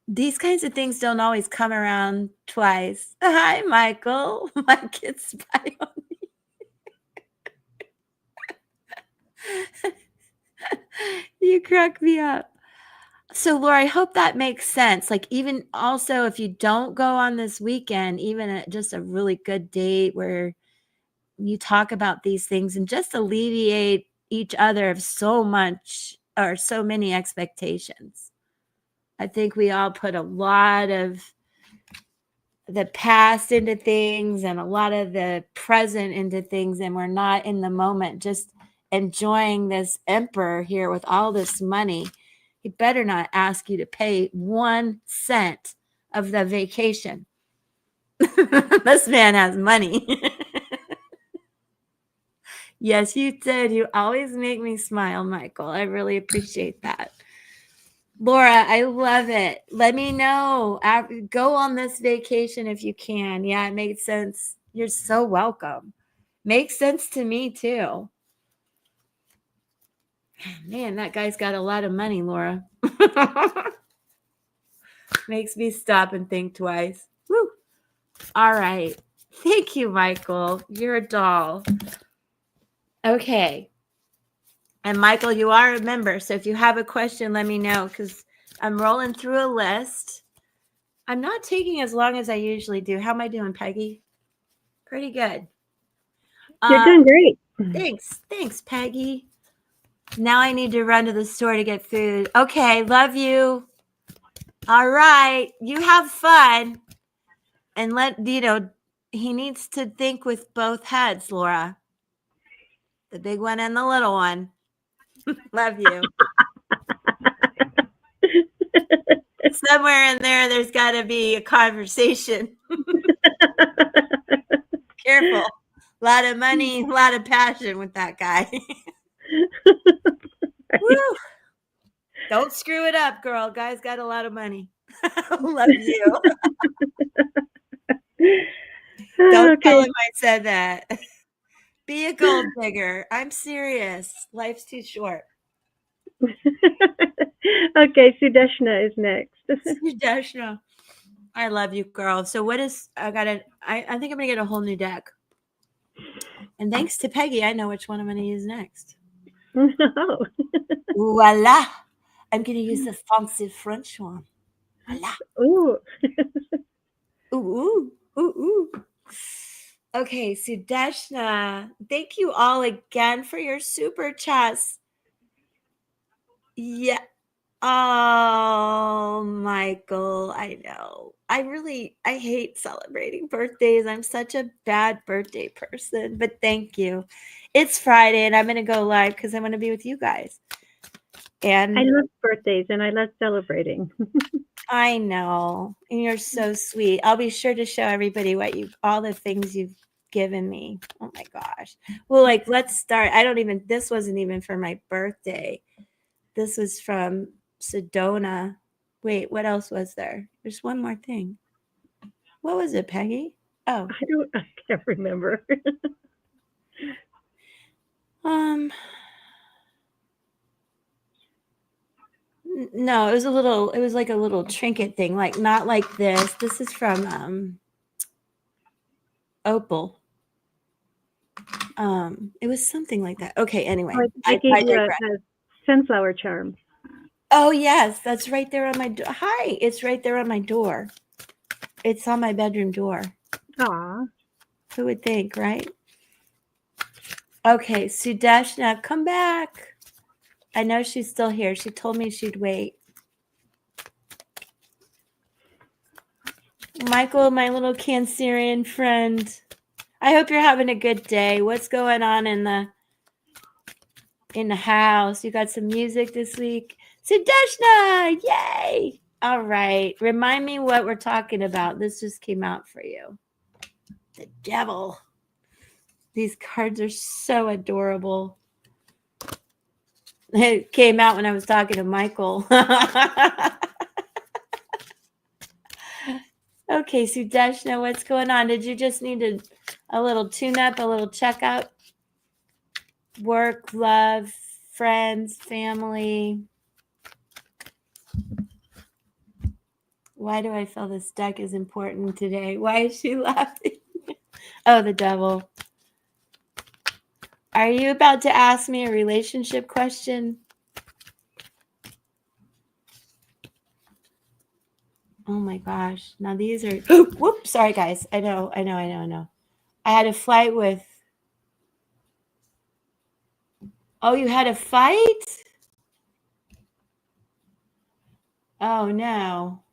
these kinds of things don't always come around twice. Hi, Michael. My kids spy on me. You crack me up. So, Laura, I hope that makes sense. Like, even also, if you don't go on this weekend, even at just a really good date where you talk about these things and just alleviate each other of so much or so many expectations. I think we all put a lot of the past into things and a lot of the present into things, and we're not in the moment just enjoying this emperor here with all this money. He better not ask you to pay 1 cent of the vacation. This man has money. Yes, you did. You always make me smile, Michael. I really appreciate that. Laura, I love it. Let me know. Go on this vacation if you can. Yeah, it makes sense. You're so welcome. Makes sense to me too. Man, that guy's got a lot of money, Laura. Makes me stop and think twice. Woo. All right. Thank you, Michael. You're a doll. Okay. And Michael, you are a member. So if you have a question, let me know because I'm rolling through a list. I'm not taking as long as I usually do. How am I doing, Peggy? Pretty good. You're doing great. Thanks, Peggy. Now I need to run to the store to get food. Okay, love you. All right, you have fun. And he needs to think with both heads, Laura. The big one and the little one. Love you. Somewhere in there's got to be a conversation. Careful. A lot of money, a lot of passion with that guy. Woo. Don't screw it up, girl. Guy's got a lot of money. Love you. Don't tell him I said that. Be a gold digger. I'm serious. Life's too short. Okay, Sudeshna is next. Sudeshna. I love you, girl. So what is I think I'm gonna get a whole new deck. And thanks to Peggy, I know which one I'm gonna use next. No. Voila. I'm gonna use the fancy French one. Voila. Ooh. Ooh, ooh, ooh, ooh. Okay, Sudeshna, thank you all again for your super chats. Yeah. Oh, Michael, I know. I hate celebrating birthdays. I'm such a bad birthday person, but thank you. It's Friday and I'm going to go live because I want to be with you guys. And I love birthdays and I love celebrating. I know. And you're so sweet. I'll be sure to show everybody all the things you've given me. Oh my gosh. Well, let's start. This wasn't even for my birthday. This was from Sedona. Wait, what else was there? There's one more thing. What was it, Peggy? Oh. I can't remember. No, it was like a little trinket thing, not like this. This is from Opal. It was something like that. Okay, anyway. I gave you a sunflower charm. Oh yes, that's right there on my door. Hi, it's right there on my door. It's on my bedroom door. Aw. Who would think, right? Okay, Sudeshna, come back. I know she's still here. She told me she'd wait. Michael, my little Cancerian friend. I hope you're having a good day. What's going on in the house? You got some music this week? Sudeshna, yay! All right. Remind me what we're talking about. This just came out for you. The devil. These cards are so adorable. It came out when I was talking to Michael. Okay, Sudeshna, what's going on? Did you just need a little tune-up, a little checkup? Work, love, friends, family. Why do I feel this deck is important today? Why is she laughing? Oh, the devil. Are you about to ask me a relationship question? Oh my gosh. Now these are whoops, sorry guys. I know. I had a flight with Oh, you had a fight? Oh no.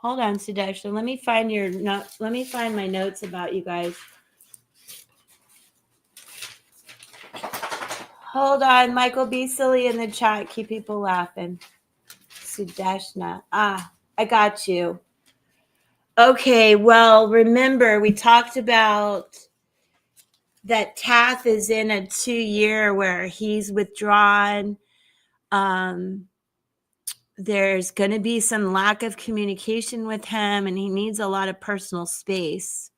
Hold on, Sudeshna. Let me find your notes. Let me find my notes about you guys. Hold on, Michael. Be silly in the chat. Keep people laughing. Sudeshna. I got you. Okay, well, remember we talked about that Taff is in a 2-year where he's withdrawn. There's going to be some lack of communication with him, and he needs a lot of personal space.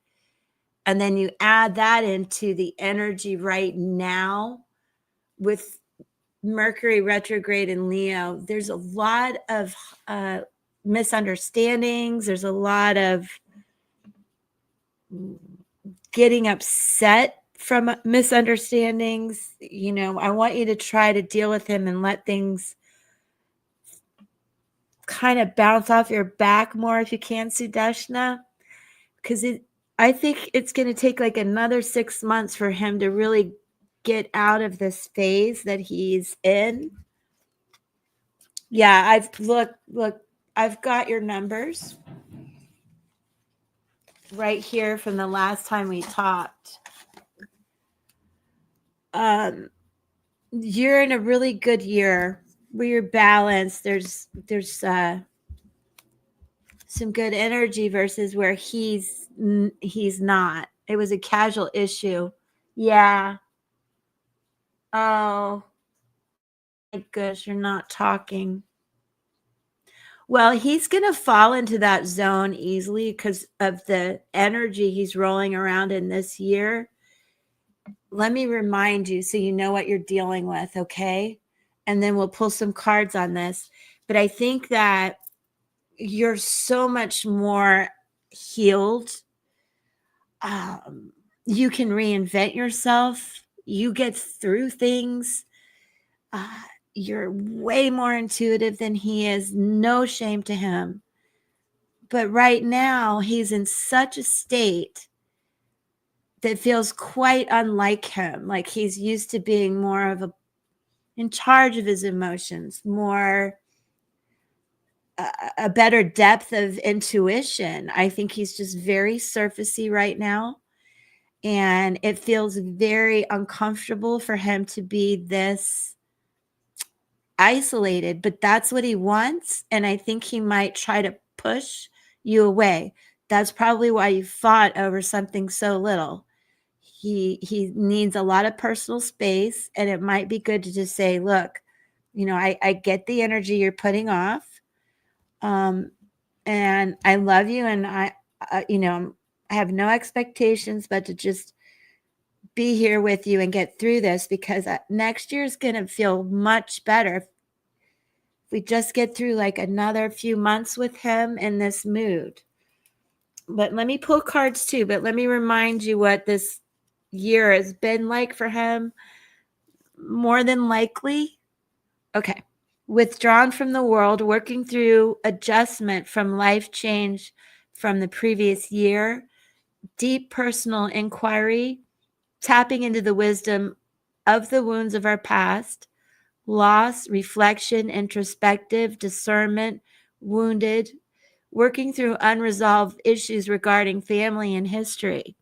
And then you add that into the energy right now with Mercury retrograde in Leo. There's a lot of misunderstandings. There's a lot of getting upset from misunderstandings. You know, I want you to try to deal with him and let things kind of bounce off your back more if you can, Sudeshna, because I think it's going to take like another 6 months for him to really get out of this phase that he's in. Yeah, I've got your numbers right here from the last time we talked. You're in a really good year where you're balanced. There's some good energy versus where he's not. It was a casual issue. Yeah. Oh my gosh, you're not talking. Well, he's going to fall into that zone easily because of the energy he's rolling around in this year. Let me remind you so you know what you're dealing with, okay? And then we'll pull some cards on this. But I think that you're so much more healed. You can reinvent yourself. You get through things. You're way more intuitive than he is. No shame to him. But right now, he's in such a state that feels quite unlike him. Like he's used to being more of in charge of his emotions, more a better depth of intuition. I think he's just very surfacey right now. And it feels very uncomfortable for him to be this isolated, but that's what he wants. And I think he might try to push you away. That's probably why you fought over something so little. He needs a lot of personal space, and it might be good to just say, look, you know, I get the energy you're putting off. And I love you. And I have no expectations, but to just be here with you and get through this, because next year is going to feel much better if we just get through like another few months with him in this mood. But let me pull cards too, but let me remind you what this year has been like for him. More than likely, okay, withdrawn from the world, working through adjustment from life change from the previous year, deep personal inquiry, tapping into the wisdom of the wounds of our past, loss, reflection, introspective, discernment, wounded, working through unresolved issues regarding family and history.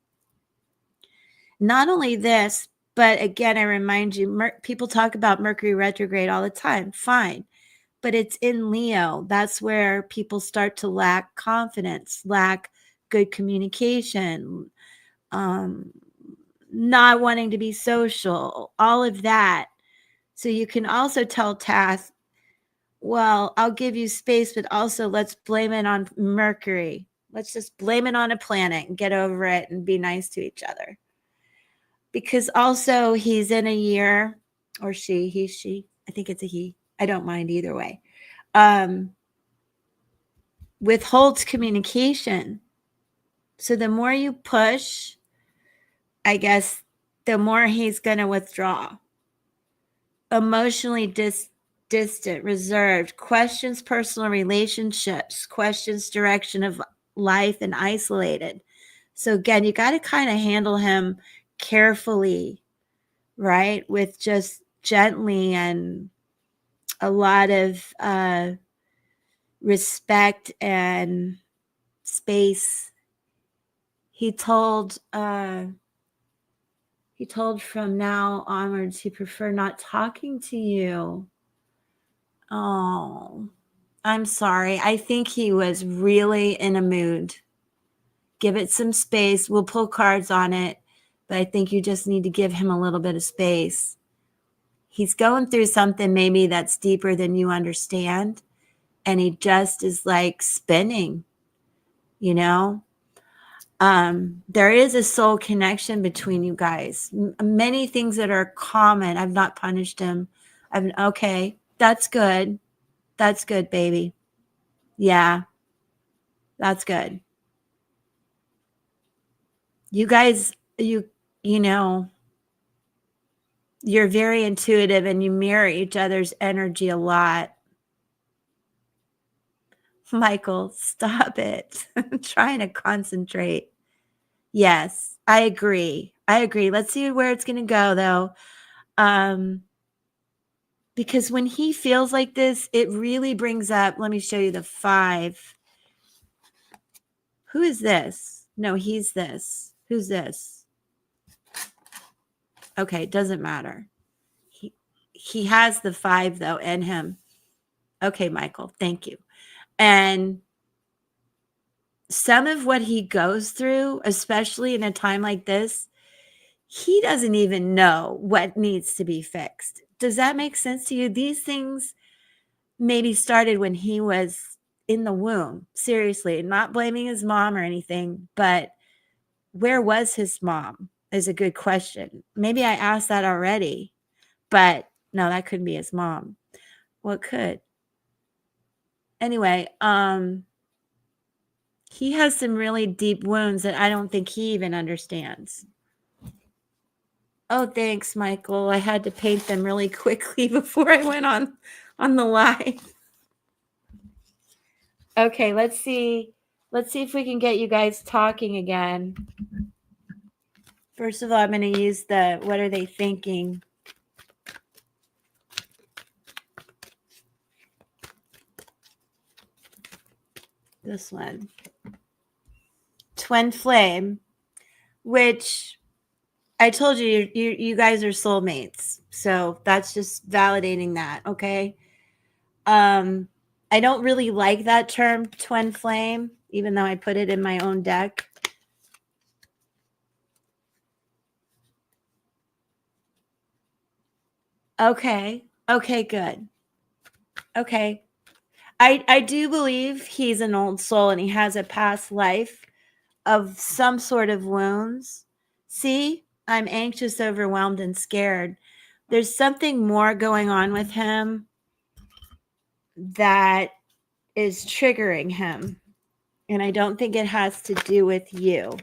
Not only this, but again, I remind you, people talk about Mercury retrograde all the time. Fine. But it's in Leo. That's where people start to lack confidence, lack good communication, not wanting to be social, all of that. So you can also tell Task, well, I'll give you space, but also let's blame it on Mercury. Let's just blame it on a planet and get over it and be nice to each other. Because also he's in a year, or she, I think it's a he. I don't mind either way. Withholds communication. So the more you push, I guess, the more he's going to withdraw. Emotionally distant, reserved, questions personal relationships, questions direction of life, and isolated. So again, you got to kind of handle him carefully, right? With just gently and a lot of respect and space. He told from now onwards he prefer not talking to you. Oh, I'm sorry. I think he was really in a mood. Give it some space. We'll pull cards on it, but I think you just need to give him a little bit of space. He's going through something maybe that's deeper than you understand, and he just is like spinning, you know? There is a soul connection between you guys. Many things that are common. I've not punished him. Okay, that's good. That's good, baby. Yeah, that's good. You guys, you know, you're very intuitive and you mirror each other's energy a lot. Michael, stop it. I'm trying to concentrate. Yes, I agree. I agree. Let's see where it's going to go though. Because when he feels like this, it really brings up, let me show you the 5. Who is this? No, he's this. Who's this? Okay, it doesn't matter. He has the 5 though in him. Okay, Michael, thank you. And some of what he goes through, especially in a time like this, he doesn't even know what needs to be fixed. Does that make sense to you? These things maybe started when he was in the womb. Seriously, not blaming his mom or anything, but where was his mom is a good question. Maybe I asked that already, but no, that couldn't be his mom. Well, it could. Anyway, he has some really deep wounds that I don't think he even understands. Oh, thanks, Michael. I had to paint them really quickly before I went on the live. Okay, let's see. Let's see if we can get you guys talking again. First of all, I'm going to use the what are they thinking? This one. Twin flame, which I told you guys are soulmates. So that's just validating that, okay? I don't really like that term twin flame, even though I put it in my own deck. Okay. Okay, good. Okay. I do believe he's an old soul and he has a past life of some sort of wounds. See, I'm anxious, overwhelmed, and scared. There's something more going on with him that is triggering him. And I don't think it has to do with you.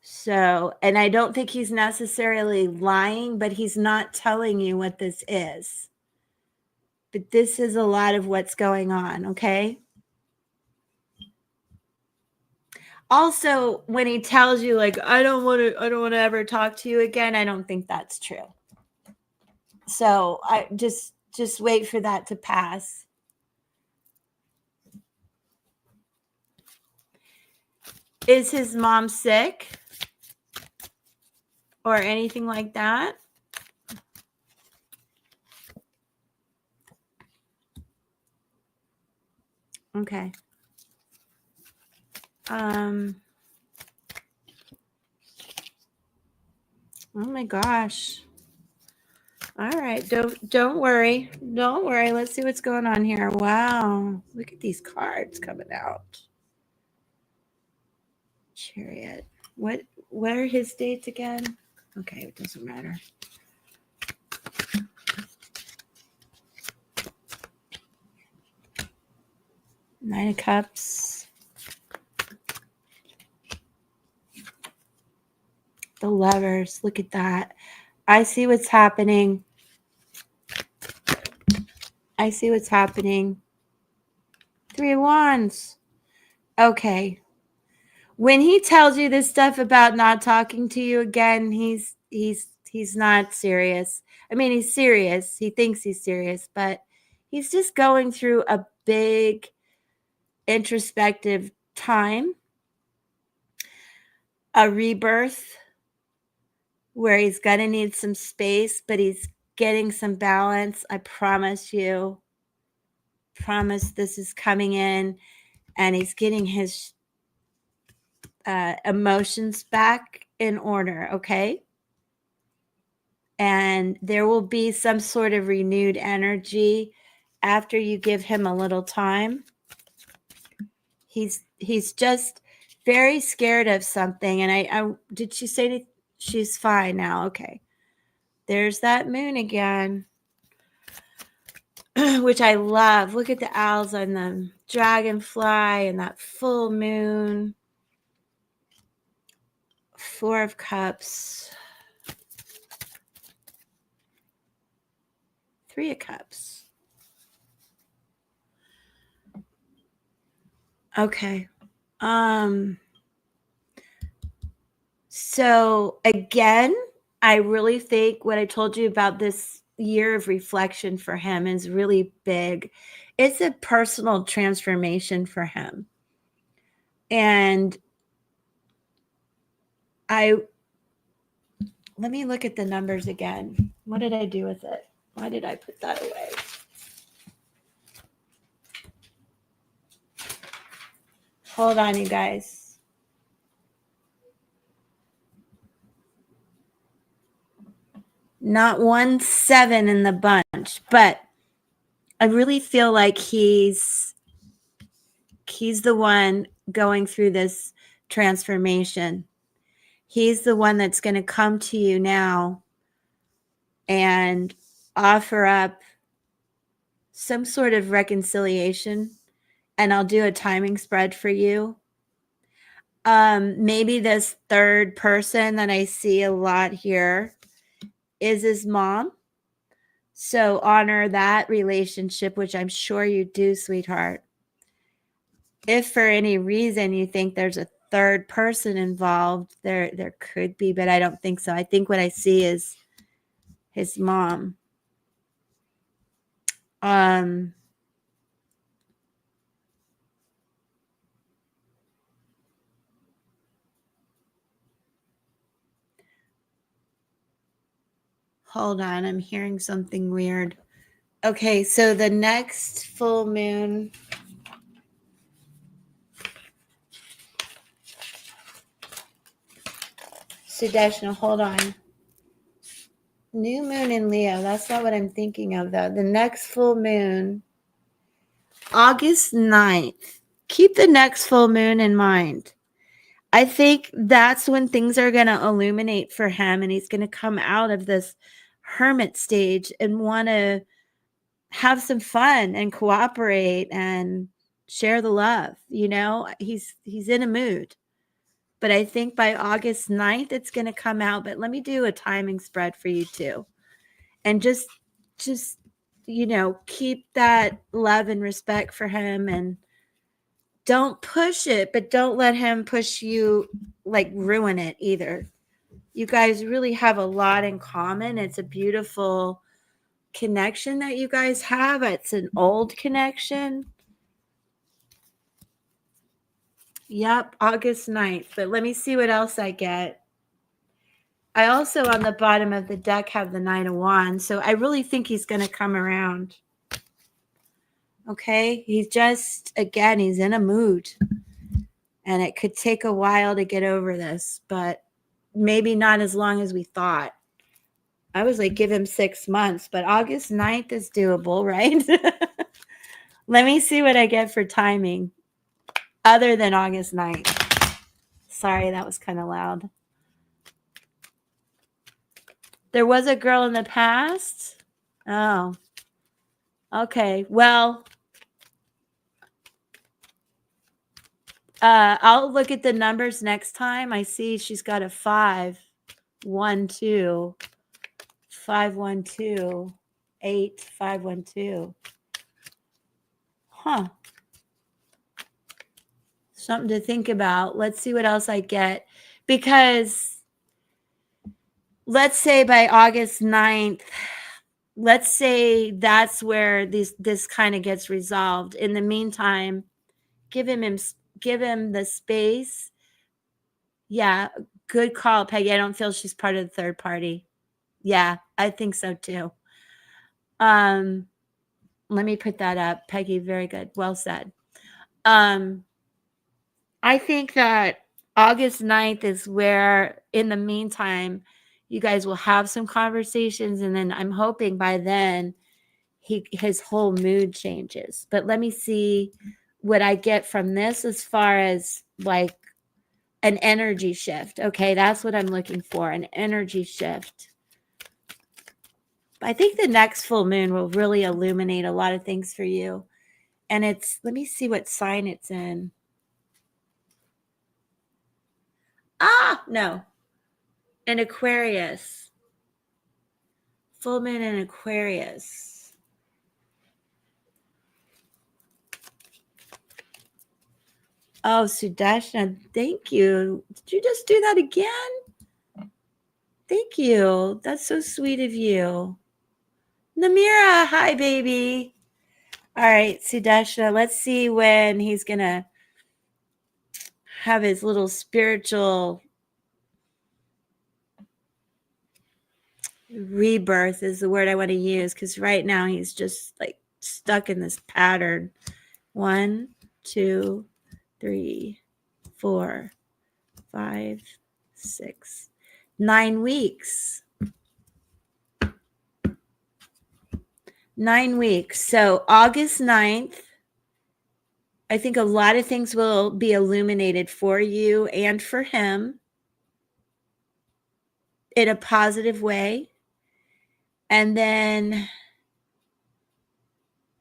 So, and I don't think he's necessarily lying, but he's not telling you what this is. But this is a lot of what's going on, okay? Also, when he tells you like I don't want to ever talk to you again, I don't think that's true. So, I just wait for that to pass. Is his mom sick or anything like that? Okay. Oh my gosh. All right, don't worry. Don't worry. Let's see what's going on here. Wow. Look at these cards coming out. Chariot. What are his dates again? Okay, it doesn't matter. Nine of Cups. The Lovers. Look at that. I see what's happening. I see what's happening. 3 of Wands. Okay. When he tells you this stuff about not talking to you again, he's not serious. I mean, he's serious. He thinks he's serious, but he's just going through a big introspective time, a rebirth where he's going to need some space, but he's getting some balance. I promise you. Promise this is coming in, and he's getting his emotions back in order, okay? And there will be some sort of renewed energy after you give him a little time. He's just very scared of something. And I did she say that she's fine now? Okay. There's that moon again, which I love. Look at the owls on the dragonfly and that full moon. 4 of Cups. 3 of Cups. Okay. So again, I really think what I told you about this year of reflection for him is really big. It's a personal transformation for him. And let me look at the numbers again. What did I do with it? Why did I put that away? Hold on, you guys. Not 1 7 in the bunch, but I really feel like he's the one going through this transformation. He's the one that's going to come to you now and offer up some sort of reconciliation, and I'll do a timing spread for you. Maybe this third person that I see a lot here is his mom. So honor that relationship, which I'm sure you do, sweetheart. If for any reason you think there's a third person involved, there could be, but I don't think so. I think what I see is his mom. Hold on, I'm hearing something weird. Okay, so the next full moon. Sudeshna, hold on. New moon in Leo. That's not what I'm thinking of, though. The next full moon, August 9th. Keep the next full moon in mind. I think that's when things are going to illuminate for him, and he's going to come out of this hermit stage and want to have some fun and cooperate and share the love. You know, he's in a mood. But I think by August 9th, it's going to come out. But let me do a timing spread for you too. And just, you know, keep that love and respect for him, and don't push it, but don't let him push you, like ruin it either. You guys really have a lot in common. It's a beautiful connection that you guys have. It's an old connection. Yep, August 9th. But let me see what else I get. I also, on the bottom of the deck, have the Knight of Wands. So I really think he's going to come around. Okay? He's just, again, he's in a mood. And it could take a while to get over this, but maybe not as long as we thought. I was like, give him 6 months, but August 9th is doable, right? Let me see what I get for timing other than August 9th. Sorry, that was kind of loud. There was a girl in the past? Oh. Okay, well, I'll look at the numbers next time. I see she's got a 5, 1, 2. 512. 8512. Huh. Something to think about. Let's see what else I get. Because let's say by August 9th, let's say that's where this kind of gets resolved. In the meantime, give him the space. Yeah, good call, Peggy. I don't feel she's part of the third party. Yeah, I think so too. Let me put that up, Peggy. Very good. Well said. I think that August 9th is where, in the meantime, you guys will have some conversations, and then I'm hoping by then his whole mood changes. But let me see what I get from this as far as like an energy shift. Okay, that's what I'm looking for, an energy shift. I think the next full moon will really illuminate a lot of things for you. And let me see what sign it's in. No. An Aquarius. Full moon in Aquarius. Oh, Sudeshna, thank you. Did you just do that again? Thank you. That's so sweet of you. Namira, hi, baby. All right, Sudeshna, let's see when he's going to have his little spiritual rebirth is the word I want to use, because right now he's just like stuck in this pattern. 1, 2, 3, 4, 5, 6, 9 weeks. 9 weeks. So August 9th, I think a lot of things will be illuminated for you and for him in a positive way. And then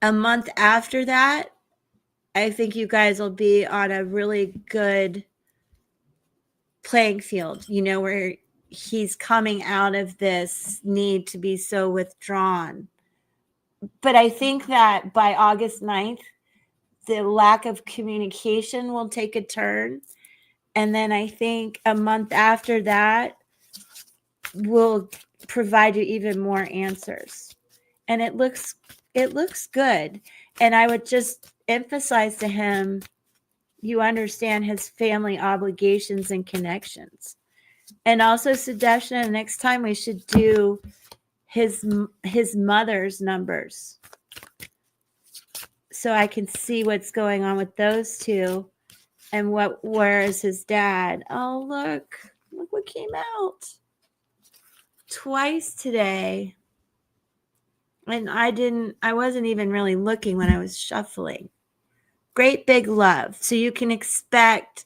a month after that, I think you guys will be on a really good playing field, where he's coming out of this need to be so withdrawn. But I think that by August 9th, the lack of communication will take a turn. And then I think a month after that will provide you even more answers. And it looks good. And I would just emphasize to him, you understand his family obligations and connections. And also, Sudeshna, next time we should do his mother's numbers, so I can see what's going on with those two, and where is his dad. Oh, look what came out twice today. And I wasn't even really looking when I was shuffling. Great big love. So you can expect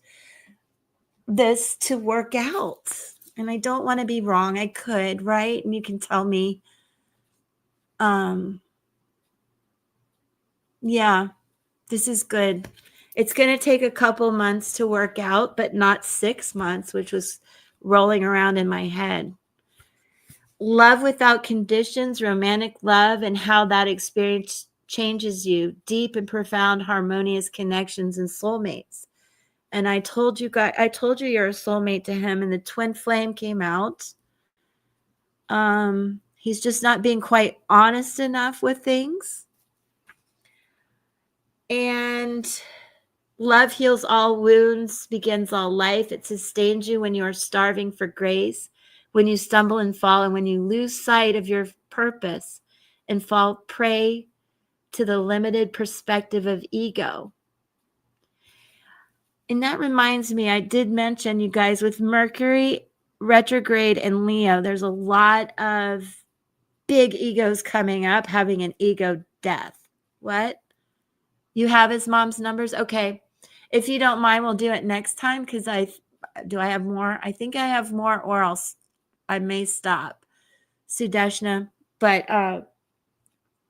this to work out. And I don't want to be wrong. I could, right? And you can tell me. Yeah, this is good. It's going to take a couple months to work out, but not 6 months, which was rolling around in my head. Love without conditions, romantic love, and how that experience changes you. Deep and profound harmonious connections and soulmates. And I told you you're a soulmate to him, and the twin flame came out. He's just not being quite honest enough with things. And love heals all wounds, begins all life. It sustains you when you are starving for grace, when you stumble and fall, and when you lose sight of your purpose and fall prey to the limited perspective of ego. And that reminds me, I did mention, you guys, with Mercury retrograde and Leo, there's a lot of big egos coming up, having an ego death. What? You have his mom's numbers? Okay. If you don't mind, we'll do it next time, because I have more? I think I have more, or else I may stop, Sudeshna. But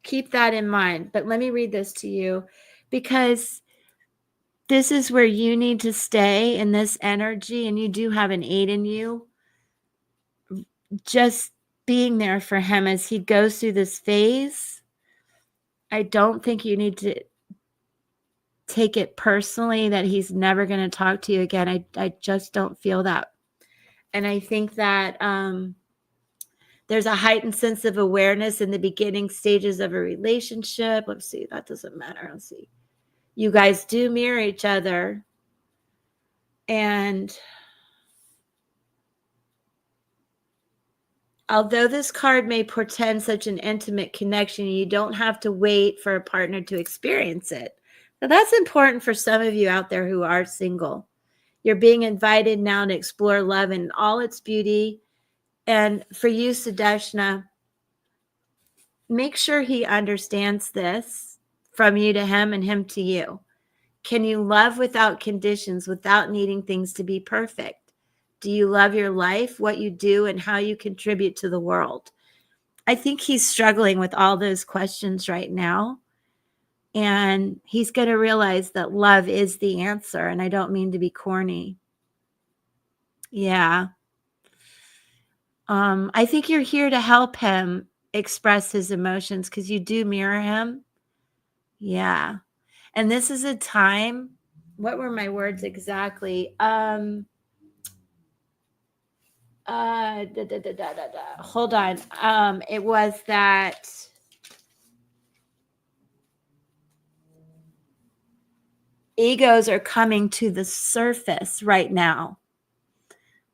keep that in mind. But let me read this to you, because this is where you need to stay in this energy, and you do have an 8 in you. Just being there for him as he goes through this phase. I don't think you need to take it personally that he's never going to talk to you again. I just don't feel that. And I think that there's a heightened sense of awareness in the beginning stages of a relationship. Let's see, that doesn't matter. Let's see. You guys do mirror each other. And although this card may portend such an intimate connection, you don't have to wait for a partner to experience it. So that's important for some of you out there who are single. You're being invited now to explore love in all its beauty. And for you, Sudeshna, make sure he understands this from you to him and him to you. Can you love without conditions, without needing things to be perfect? Do you love your life, what you do, and how you contribute to the world? I think he's struggling with all those questions right now. And he's going to realize that love is the answer. And I don't mean to be corny. Yeah. I think you're here to help him express his emotions because you do mirror him. Yeah. And this is a time, what were my words exactly? Hold on. It was that egos are coming to the surface right now.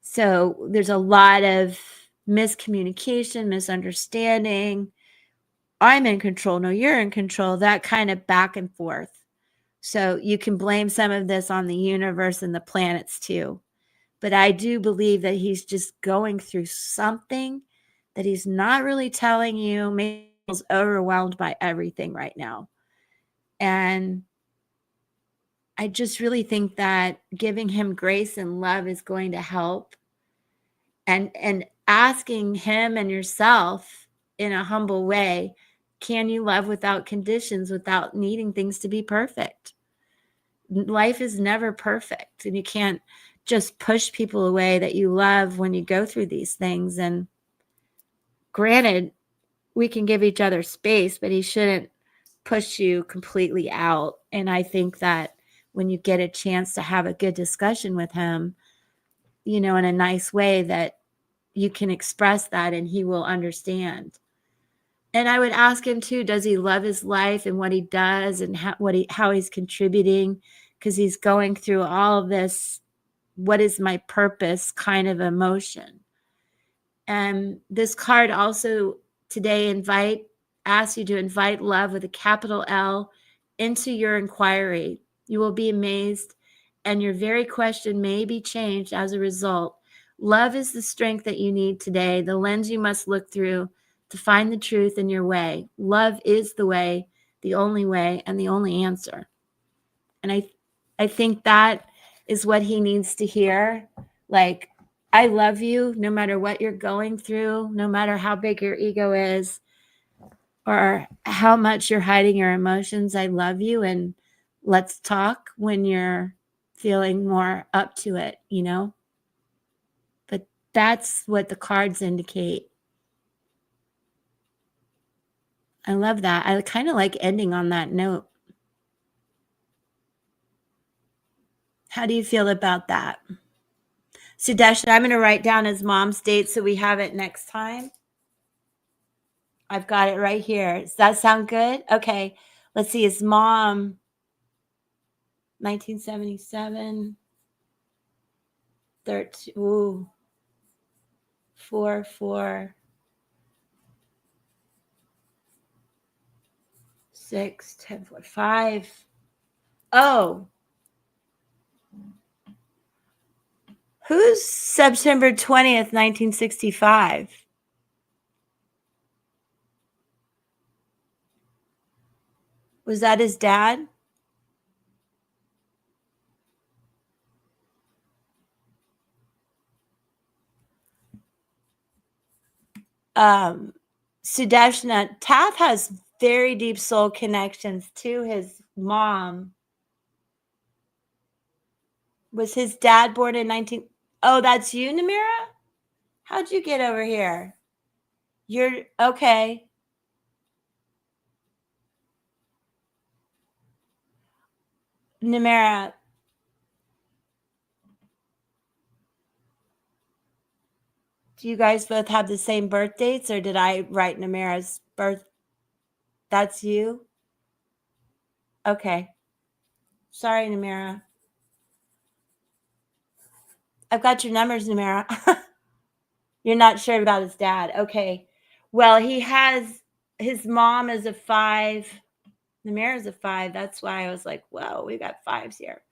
So there's a lot of miscommunication, misunderstanding. I'm in control. No, you're in control. That kind of back and forth. So you can blame some of this on the universe and the planets too. But I do believe that he's just going through something that he's not really telling you. Maybe he's overwhelmed by everything right now. And I just really think that giving him grace and love is going to help. And asking him and yourself in a humble way, can you love without conditions, without needing things to be perfect? Life is never perfect, and you can't just push people away that you love when you go through these things. And granted, we can give each other space, but he shouldn't push you completely out. And I think that when you get a chance to have a good discussion with him, in a nice way, that you can express that and he will understand. And I would ask him too, does he love his life and what he does and how he's contributing? Because he's going through all of this, what is my purpose kind of emotion. And this card also today asks you to invite love with a capital L into your inquiry. You will be amazed, and your very question may be changed as a result. Love is the strength that you need today, the lens you must look through to find the truth in your way. Love is the way, the only way, and the only answer. And I think that is what he needs to hear. Like, I love you no matter what you're going through, no matter how big your ego is or how much you're hiding your emotions. I love you, and let's talk when you're feeling more up to it, But that's what the cards indicate. I love that. I kind of like ending on that note. How do you feel about that? Sudesh, I'm going to write down his mom's date so we have it next time. I've got it right here. Does that sound good? Okay. Let's see. His mom, 1977, 13, ooh, 4, 4, 6, 10, 4, 5. Oh, who's September 20th, 1965? Was that his dad? Sudeshna, Taff has very deep soul connections to his mom. Was his dad born in 19? Oh, that's you, Namira? How'd you get over here? You're okay. Namera, do you guys both have the same birth dates, or did I write Namera's birth? That's you? Okay. Sorry, Namera. I've got your numbers, Namera. You're not sure about his dad. Okay. Well, he has his mom is a 5. Namera's a 5. That's why I was like, whoa, we got 5s here.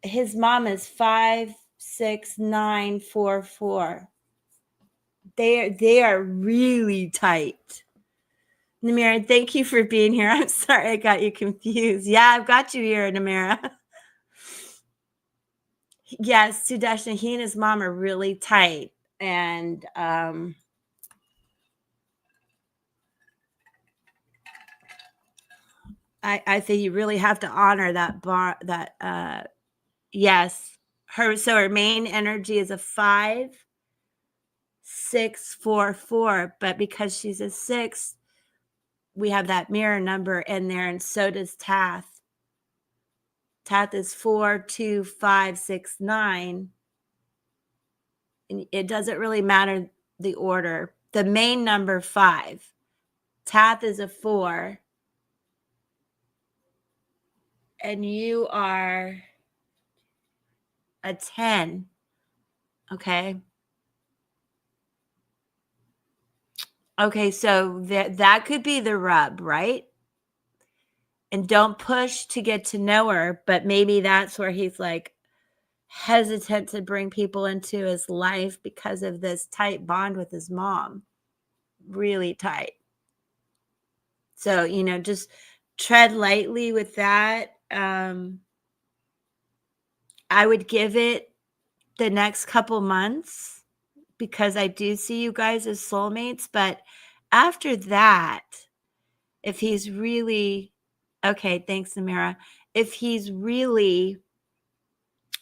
His mom is 56944. They are really tight. Namira, thank you for being here. I'm sorry I got you confused. Yeah, I've got you here, Namira. Yes, Sudeshna, he and his mom are really tight. And I think you really have to honor that yes. Her main energy is a 5644, but because she's a 6, we have that mirror number in there, and so does Tath. Tath is 42569. And it doesn't really matter the order. The main number 5. Tath is a 4. And you are a 10. Okay. Okay, so that could be the rub, right? And don't push to get to know her, but maybe that's where he's like hesitant to bring people into his life because of this tight bond with his mom. Really tight. So, just tread lightly with that. I would give it the next couple months because I do see you guys as soulmates. But after that, if he's really okay, thanks, Samira. If he's really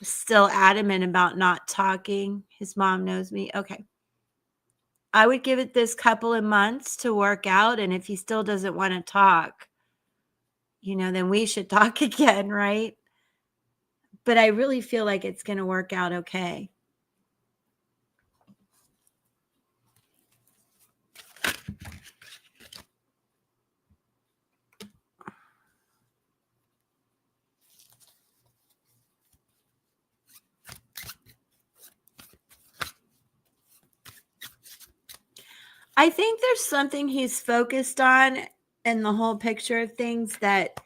still adamant about not talking, his mom knows me. Okay. I would give it this couple of months to work out. And if he still doesn't want to talk, then we should talk again, right? But I really feel like it's going to work out okay. I think there's something he's focused on in the whole picture of things that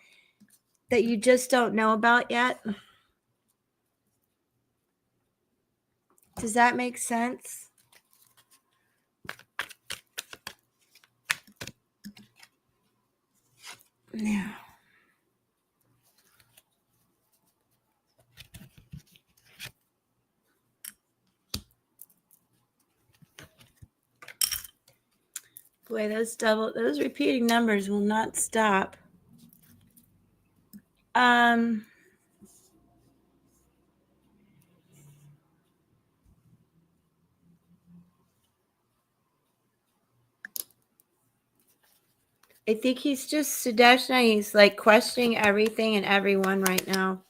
you just don't know about yet. Does that make sense? Yeah. Boy, those repeating numbers will not stop. I think he's just Sudeshna. He's like questioning everything and everyone right now.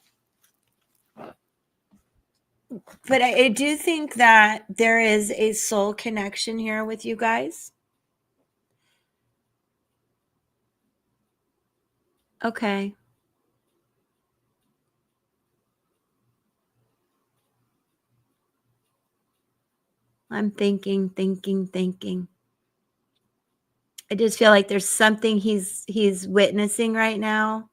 But I do think that there is a soul connection here with you guys. Okay. I'm thinking. I just feel like there's something he's witnessing right now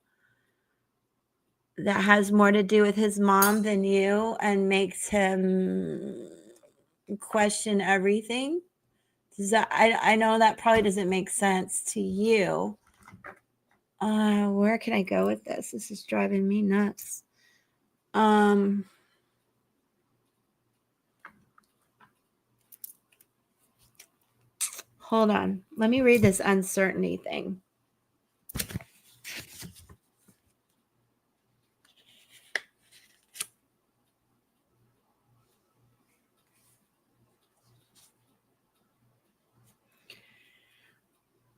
that has more to do with his mom than you and makes him question everything. Does that I know that probably doesn't make sense to you. Where can I go with this? This is driving me nuts. Hold on. Let me read this uncertainty thing.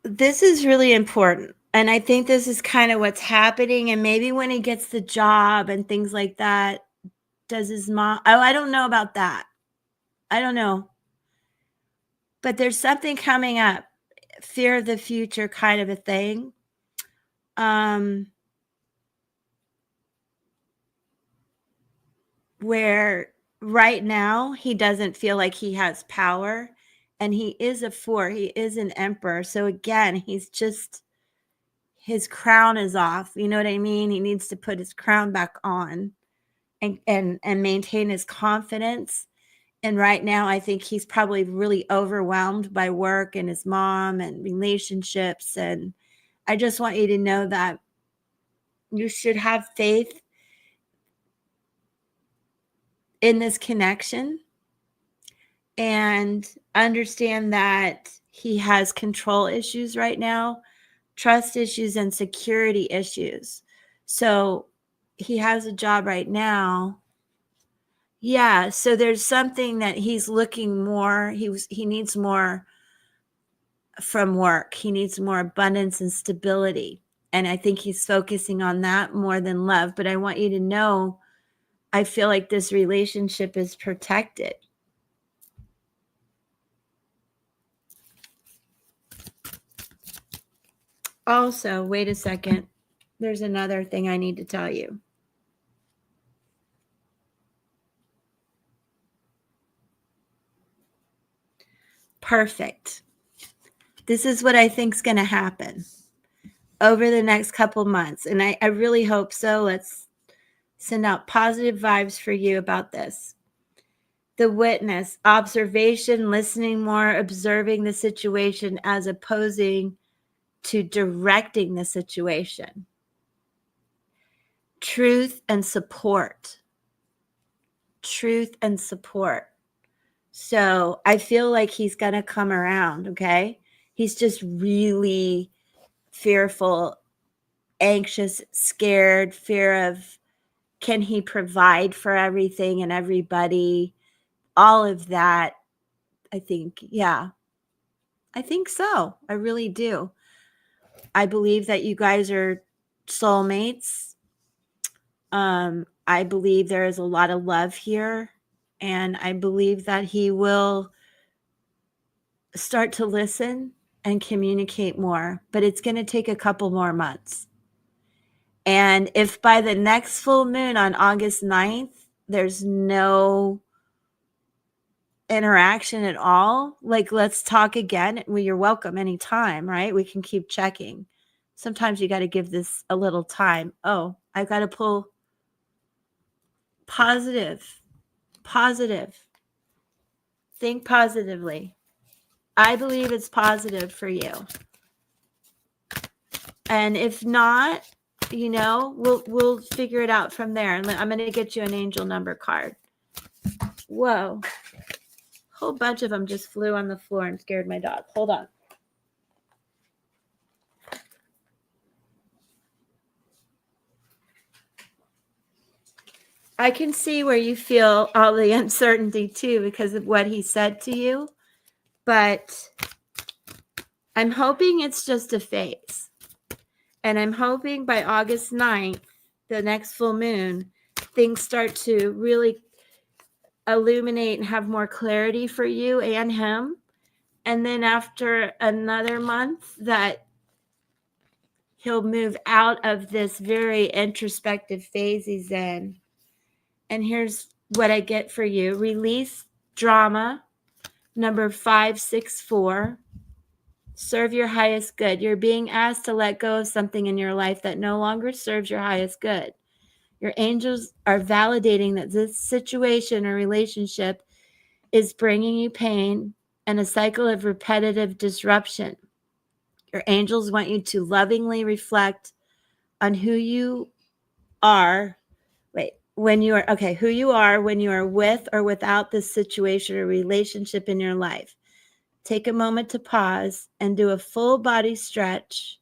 This is really important. And I think this is kind of what's happening. And maybe when he gets the job and things like that, does his mom? Oh, I don't know about that. I don't know. But there's something coming up, fear of the future kind of a thing. Where right now he doesn't feel like he has power, and he is a 4, he is an emperor. So again, he's just, his crown is off. You know what I mean? He needs to put his crown back on and maintain his confidence. And right now, I think he's probably really overwhelmed by work and his mom and relationships. And I just want you to know that you should have faith in this connection and understand that he has control issues right now, trust issues, and security issues. So he has a job right now. Yeah, so there's something that he's looking more, he needs more from work. He needs more abundance and stability. And I think he's focusing on that more than love. But I want you to know, I feel like this relationship is protected. Also, wait a second. There's another thing I need to tell you. Perfect. This is what I think is going to happen over the next couple months. And I really hope so. Let's send out positive vibes for you about this. The witness, observation, listening more, observing the situation as opposing to directing the situation. Truth and support. Truth and support. So I feel like he's going to come around, okay? He's just really fearful, anxious, scared, fear of, can he provide for everything and everybody? All of that, I think, yeah. I think so. I really do. I believe that you guys are soulmates. I believe there is a lot of love here, and I believe that he will start to listen and communicate more, but it's going to take a couple more months. And if by the next full moon on August 9th, there's no interaction at all, like, let's talk again. Well, you're welcome anytime, right? We can keep checking. Sometimes you got to give this a little time. Oh, I've got to pull positive. Think positively. I believe it's positive for you. And if not, we'll figure it out from there. And I'm going to get you an angel number card. Whoa. A whole bunch of them just flew on the floor and scared my dog. Hold on. I can see where you feel all the uncertainty too because of what he said to you. But I'm hoping it's just a phase. And I'm hoping by August 9th, the next full moon, things start to really illuminate and have more clarity for you and him. And then after another month, that he'll move out of this very introspective phase he's in. And here's what I get for you. Release drama, number 564. Serve your highest good. You're being asked to let go of something in your life that no longer serves your highest good. Your angels are validating that this situation or relationship is bringing you pain and a cycle of repetitive disruption. Your angels want you to lovingly reflect on who you are. Who you are when you are with or without this situation or relationship in your life. Take a moment to pause and do a full body stretch.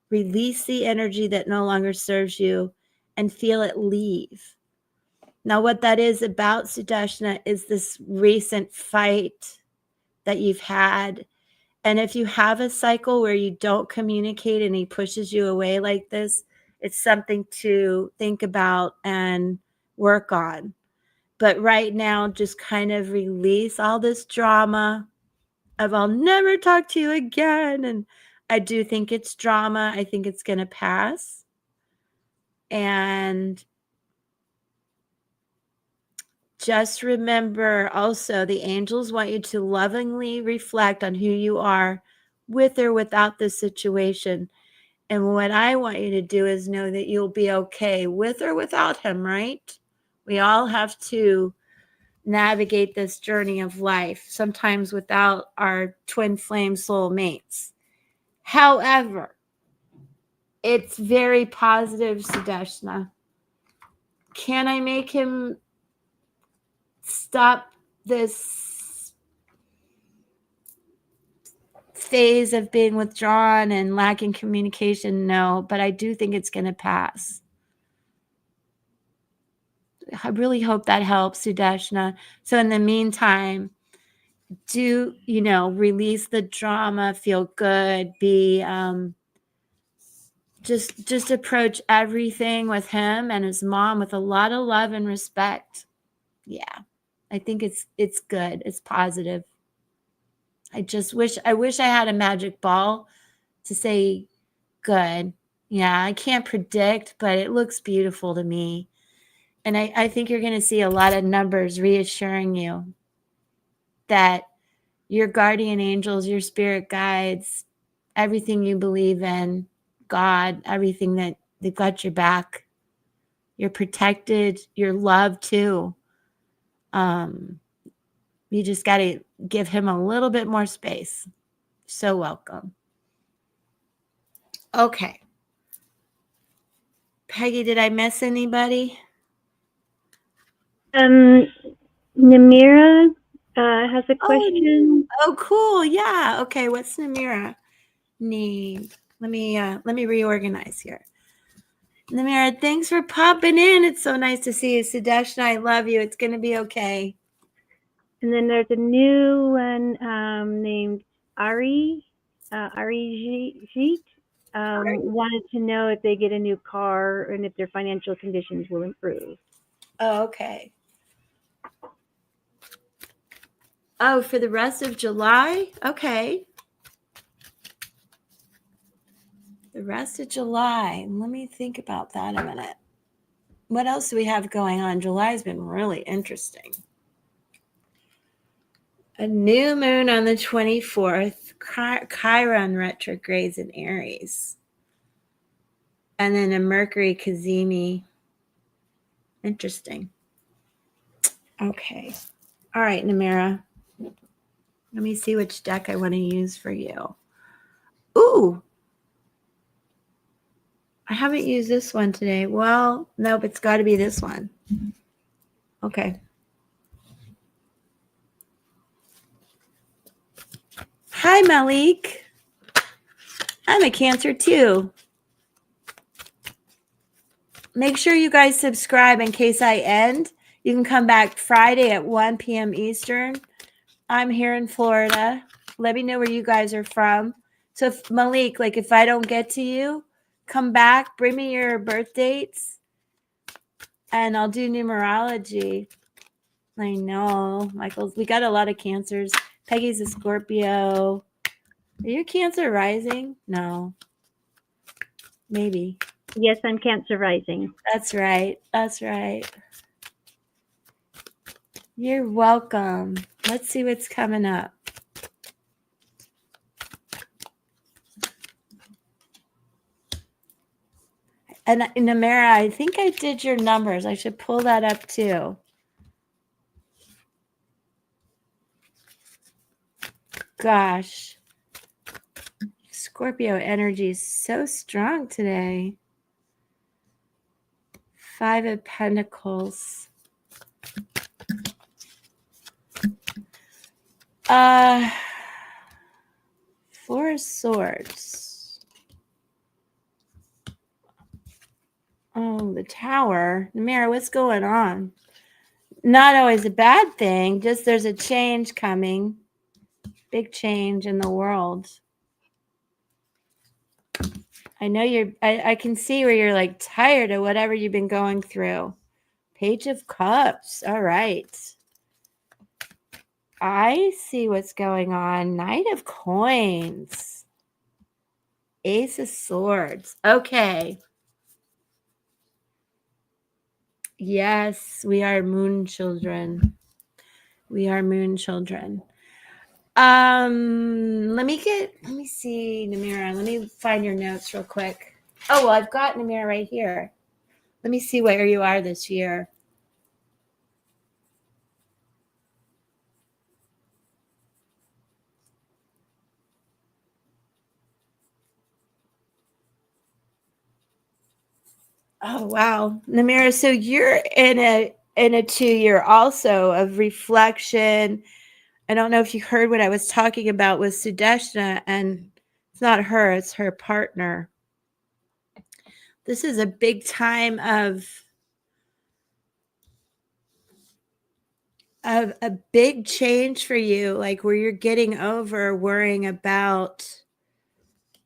Release the energy that no longer serves you and feel it leave. Now, what that is about, Sudarshana, is this recent fight that you've had And if you have a cycle where you don't communicate and he pushes you away like this, it's something to think about and work on. But right now, just kind of release all this drama of I'll never talk to you again. And I do think it's drama. I think it's going to pass. And just remember also, the angels want you to lovingly reflect on who you are with or without this situation. And what I want you to do is know that you'll be okay with or without him, right? We all have to navigate this journey of life, sometimes without our twin flame soul mates. However, it's very positive, Sudeshna. Can I make him stop this phase of being withdrawn and lacking communication? No, but I do think it's going to pass. I really hope that helps, Sudeshna. So in the meantime, do, release the drama, feel good, be just approach everything with him and his mom with a lot of love and respect. Yeah. I think it's good. It's positive. I wish I had a magic ball to say good. Yeah, I can't predict, but it looks beautiful to me. And I think you're going to see a lot of numbers reassuring you that your guardian angels, your spirit guides, everything you believe in, God, everything that they've got your back. You're protected. You're loved too. You just got to give him a little bit more space. So welcome. Okay. Peggy, did I miss anybody? Namira has a question. Oh, cool. Yeah. Okay. What's Namira need? Let me reorganize here. Namira, thanks for popping in. It's so nice to see you. Sudeshna, I love you. It's going to be okay. And then there's a new one named Ari Jeet. Wanted to know if they get a new car and if their financial conditions will improve. Oh, okay. Oh, for the rest of July? Okay. The rest of July. Let me think about that a minute. What else do we have going on? July's been really interesting. A new moon on the 24th. Chiron retrogrades in Aries. And then a Mercury Cazimi. Interesting. Okay. All right, Namira. Let me see which deck I want to use for you. Ooh. I haven't used this one today. Well, nope, it's got to be this one. Okay. Hi, Malik. I'm a Cancer too. Make sure you guys subscribe in case I end. You can come back Friday at 1 p.m. Eastern. I'm here in Florida. Let me know where you guys are from. So, if, Malik, if I don't get to you, come back, bring me your birth dates, and I'll do numerology. I know, Michael. We got a lot of Cancers. Peggy's a Scorpio. Are you Cancer rising? No. Maybe. Yes, I'm Cancer rising. That's right. That's right. You're welcome. Let's see what's coming up. And Namara, I think I did your numbers. I should pull that up too. Gosh. Scorpio energy is so strong today. 5 of Pentacles. 4 of Swords. Oh, the Tower. Namara, what's going on? Not always a bad thing. Just there's a change coming. big change in the world. I know I can see where you're like tired of whatever you've been going through. Page of Cups. All right. I see what's going on. Knight of Coins. Ace of Swords. Okay. Yes, we are moon children. We are moon children. Let me see, Namira. Let me find your notes real quick. Oh, well, I've got Namira right here. Let me see where you are this year. Oh, wow. Namira, so you're in a 2-year also of reflection. I don't know if you heard what I was talking about with Sudeshna, and it's not her, it's her partner. This is a big time of a big change for you, like where you're getting over worrying about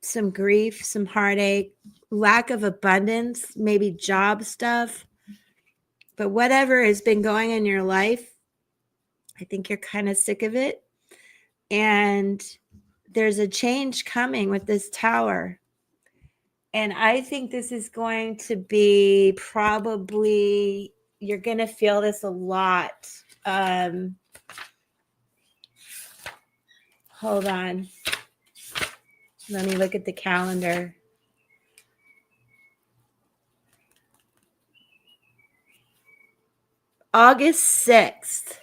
some grief, some heartache, lack of abundance, maybe job stuff. But whatever has been going in your life, I think you're kind of sick of it. And there's a change coming with this tower. And I think this is going to be probably, you're going to feel this a lot. Hold on. Let me look at the calendar. August 6th.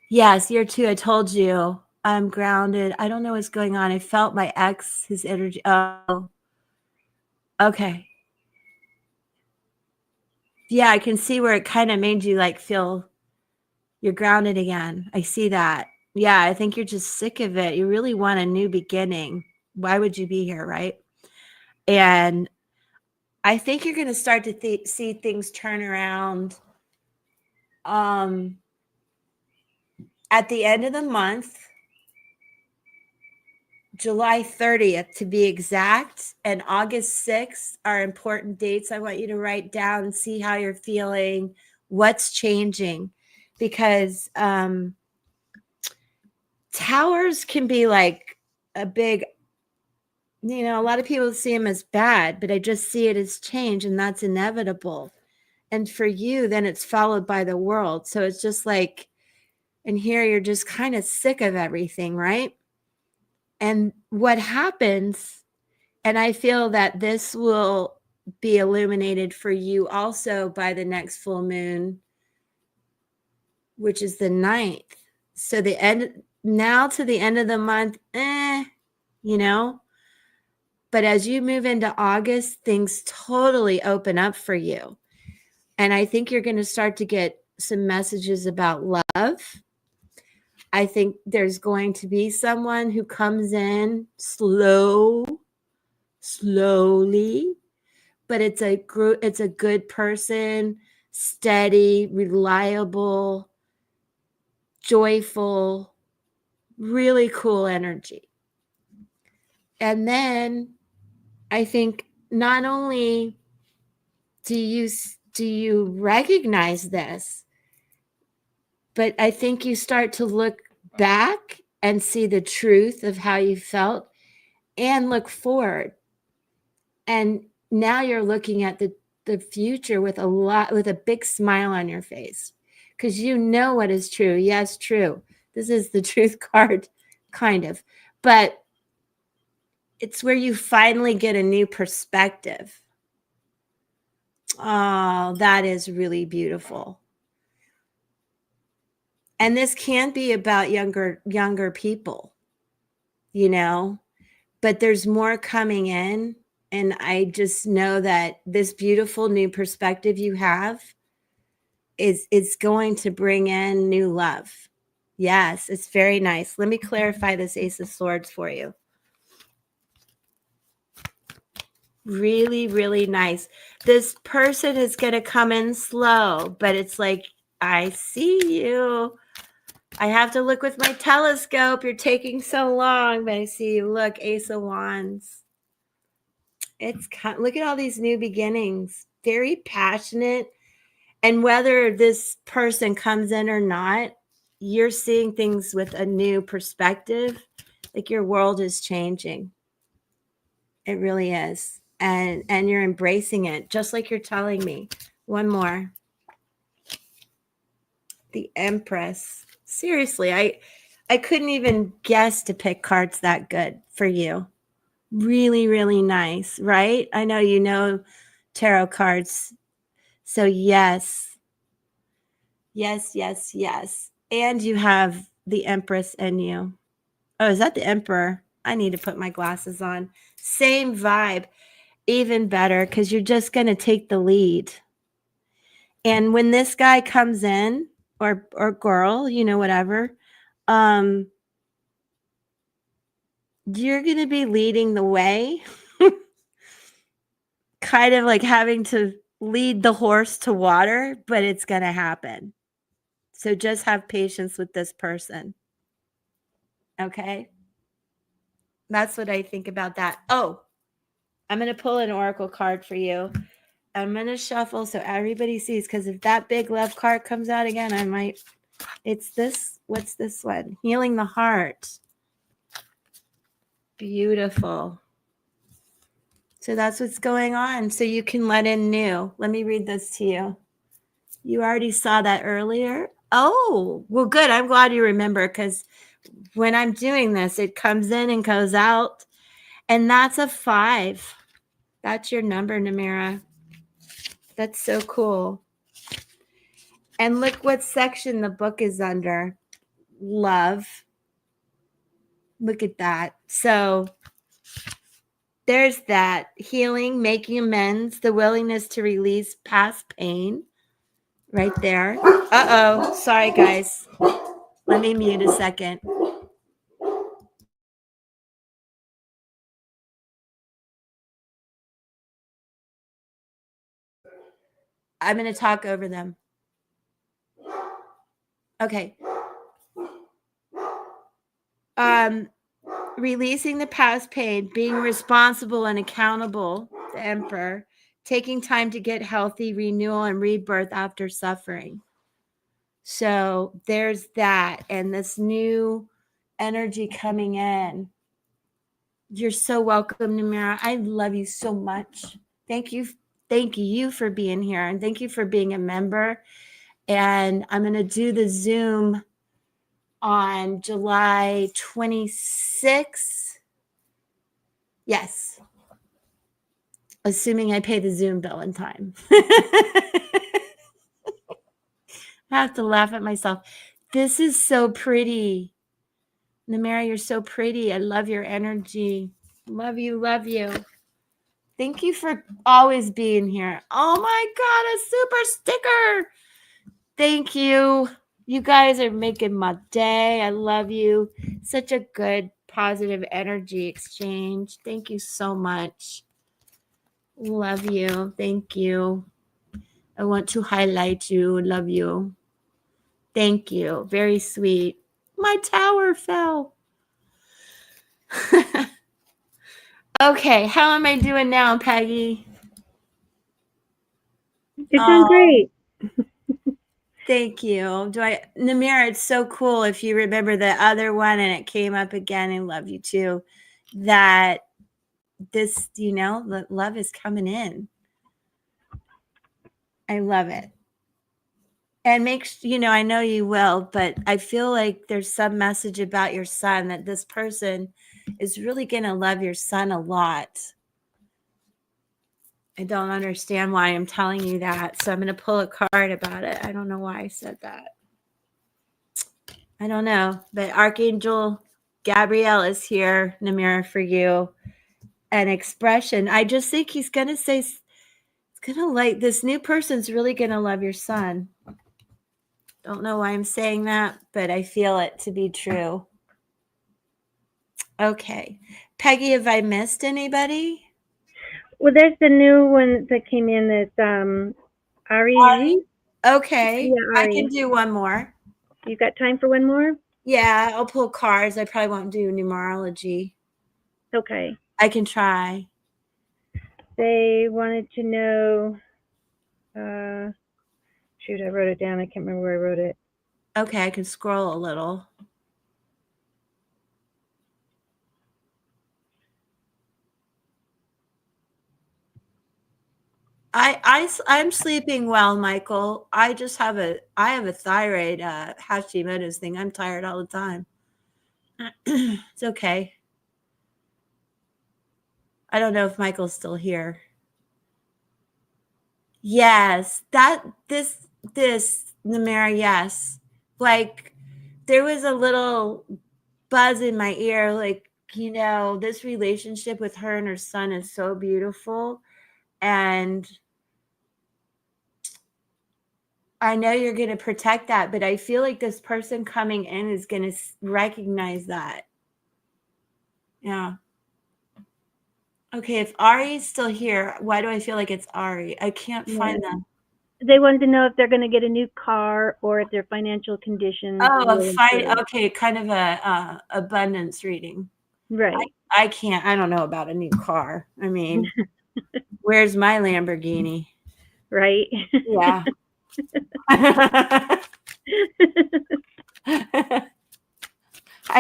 Yes, year 2. I told you. I'm grounded. I don't know what's going on. I felt my ex, his energy. Oh, okay. Yeah, I can see where it kind of made you like feel you're grounded again. I see that. Yeah, I think you're just sick of it. You really want a new beginning. Why would you be here, right? And I think you're going to start to see things turn around at the end of the month, July 30th to be exact, and August 6th are important dates I want you to write down and see how you're feeling, what's changing, because towers can be like a big, a lot of people see them as bad, but I just see it as change, and that's inevitable. And for you, then it's followed by the world. So it's just like, and here you're just kind of sick of everything, right? And what happens, and I feel that this will be illuminated for you also by the next full moon, which is the 9th. So the end now to the end of the month, but as you move into August, things totally open up for you. And I think you're going to start to get some messages about love. I think there's going to be someone who comes in slowly, but it's a good person, steady, reliable, joyful, really cool energy. And then I think not only do you recognize this, but I think you start to look back and see the truth of how you felt and look forward. And now you're looking at the future with a big smile on your face, because you know what is true. Yes, true. This is the truth card, kind of. But it's where you finally get a new perspective. Oh, that is really beautiful. And this can be about younger people, but there's more coming in. And I just know that this beautiful new perspective you have is going to bring in new love. Yes, it's very nice. Let me clarify this Ace of Swords for you. Really, really nice. This person is going to come in slow, but it's like, I see you. I have to look with my telescope. You're taking so long, but I see you. Look, Ace of Wands. Look at all these new beginnings. Very passionate. And whether this person comes in or not, you're seeing things with a new perspective. Like your world is changing. It really is. And you're embracing it, just like you're telling me. One more. The Empress. Seriously, I couldn't even guess to pick cards that good for you. Really, really nice, right? I know you know tarot cards. So yes. Yes, yes, yes. And you have the Empress in you. Oh, is that the Emperor? I need to put my glasses on. Same vibe. Even better because you're just going to take the lead. And when this guy comes in, or girl, whatever, um, you're going to be leading the way, kind of like having to lead the horse to water, but it's going to happen. So just have patience with this person. Okay? That's what I think about that. Oh, I'm going to pull an oracle card for you. I'm going to shuffle so everybody sees, because if that big love card comes out again, I might. It's this. What's this one? Healing the heart. Beautiful. So that's what's going on. So you can let in new. Let me read this to you. You already saw that earlier. Oh, well, good. I'm glad you remember, because when I'm doing this, it comes in and goes out. And that's a 5. That's your number, Namira. That's so cool. And look what section the book is under. Love. Look at that. So there's that. Healing, making amends, the willingness to release past pain. Right there. Uh-oh. Sorry, guys. Let me mute a second. I'm going to talk over them. Okay. Releasing the past pain, being responsible and accountable, the Emperor, taking time to get healthy, renewal, and rebirth after suffering. So there's that, and this new energy coming in. You're so welcome, Namira. I love you so much. Thank you. Thank you for being here, and thank you for being a member. And I'm going to do the Zoom on July 26th. Yes. Assuming I pay the Zoom bill in time. I have to laugh at myself. This is so pretty. Namara, you're so pretty. I love your energy. Love you, love you. Thank you for always being here. Oh my God, a super sticker. Thank you. You guys are making my day. I love you. Such a good, positive energy exchange. Thank you so much. Love you. Thank you. I want to highlight you. Love you. Thank you. Very sweet. My tower fell. Okay, how am I doing now, Peggy? You're doing great. Thank you. Namira, it's so cool if you remember the other one and it came up again. I love you too. That this, the love is coming in. I love it. And I know you will, but I feel like there's some message about your son that this person is really going to love your son a lot. I don't understand why I'm telling you that. So I'm going to pull a card about it. I don't know why I said that. I don't know. But Archangel Gabrielle is here, Namira, for you. An expression. I just think he's going to say, it's going to like, this new person's really going to love your son. Don't know why I'm saying that, but I feel it to be true. Okay. Peggy, have I missed anybody? Well, there's the new one that came in that's Ari. Okay. Yeah, I Ari. can do one more. You got time for one more? Yeah, I'll pull cards. I probably won't do numerology. Okay. I can try. They wanted to know. Shoot, I wrote it down. I can't remember where I wrote it. Okay, I can scroll a little. I'm sleeping well, Michael. I have a thyroid Hashimoto's thing. I'm tired all the time. It's okay. I don't know if Michael's still here. Yes, this Namara, yes. Like there was a little buzz in my ear, like, this relationship with her and her son is so beautiful. And I know you're going to protect that, but I feel like this person coming in is going to recognize that. Yeah. Okay, if Ari's still here, why do I feel like it's Ari? I can't find Yeah. them. They wanted to know if they're going to get a new car or if their financial conditions Oh, will improve. okay, kind of a abundance reading. Right. I can't. I don't know about a new car. I mean, where's my Lamborghini? Right. Yeah. I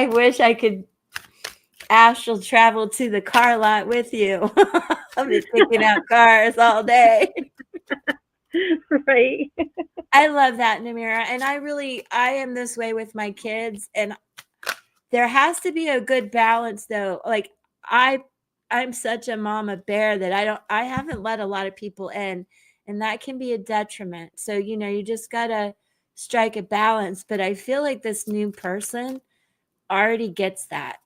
wish I could astral travel to the car lot with you. I'll be picking out cars all day. Right. I love that, Namira. And I am this way with my kids. And there has to be a good balance though. Like I'm such a mama bear that I haven't let a lot of people in, and that can be a detriment. So, you just gotta strike a balance. But I feel like this new person already gets that.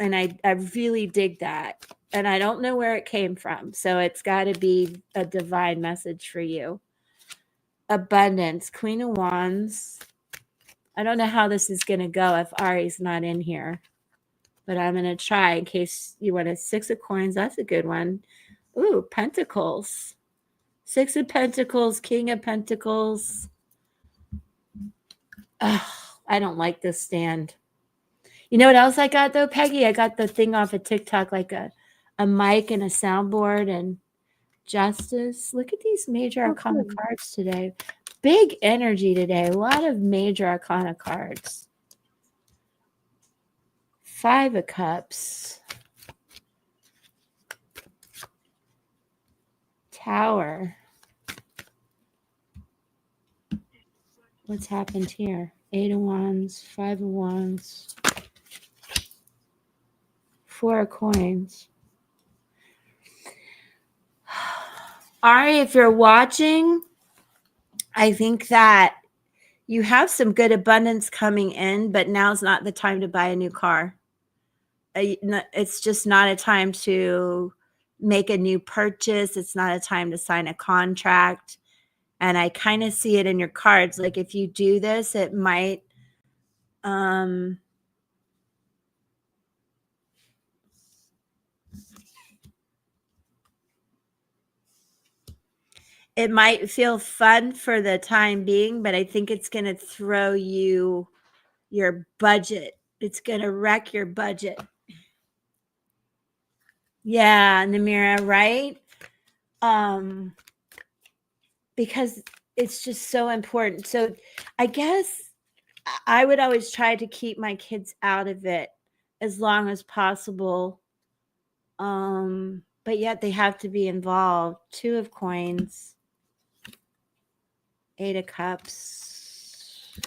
And I really dig that. And I don't know where it came from. So it's gotta be a divine message for you. Abundance, Queen of Wands. I don't know how this is gonna go if Ari's not in here. But I'm going to try in case you want a 6 of coins. That's a good one. Ooh, pentacles. 6 of pentacles, King of pentacles. Oh, I don't like this stand. You know what else I got though, Peggy? I got the thing off of TikTok, like a mic and a soundboard and justice. Look at these major arcana cards today. Big energy today. A lot of major arcana cards. 5 of cups. Tower. What's happened here? 8 of Wands, 5 of Wands, 4 of Coins. Ari, if you're watching, I think that you have some good abundance coming in, but now's not the time to buy a new car. It's just not a time to make a new purchase. It's not a time to sign a contract. And I kind of see it in your cards. Like if you do this, it might it might feel fun for the time being, but I think it's going to throw your budget. It's going to wreck your budget. Yeah, Namira, right? Because it's just so important. So I guess I would always try to keep my kids out of it as long as possible. But yet they have to be involved. 2 of coins, 8 of cups,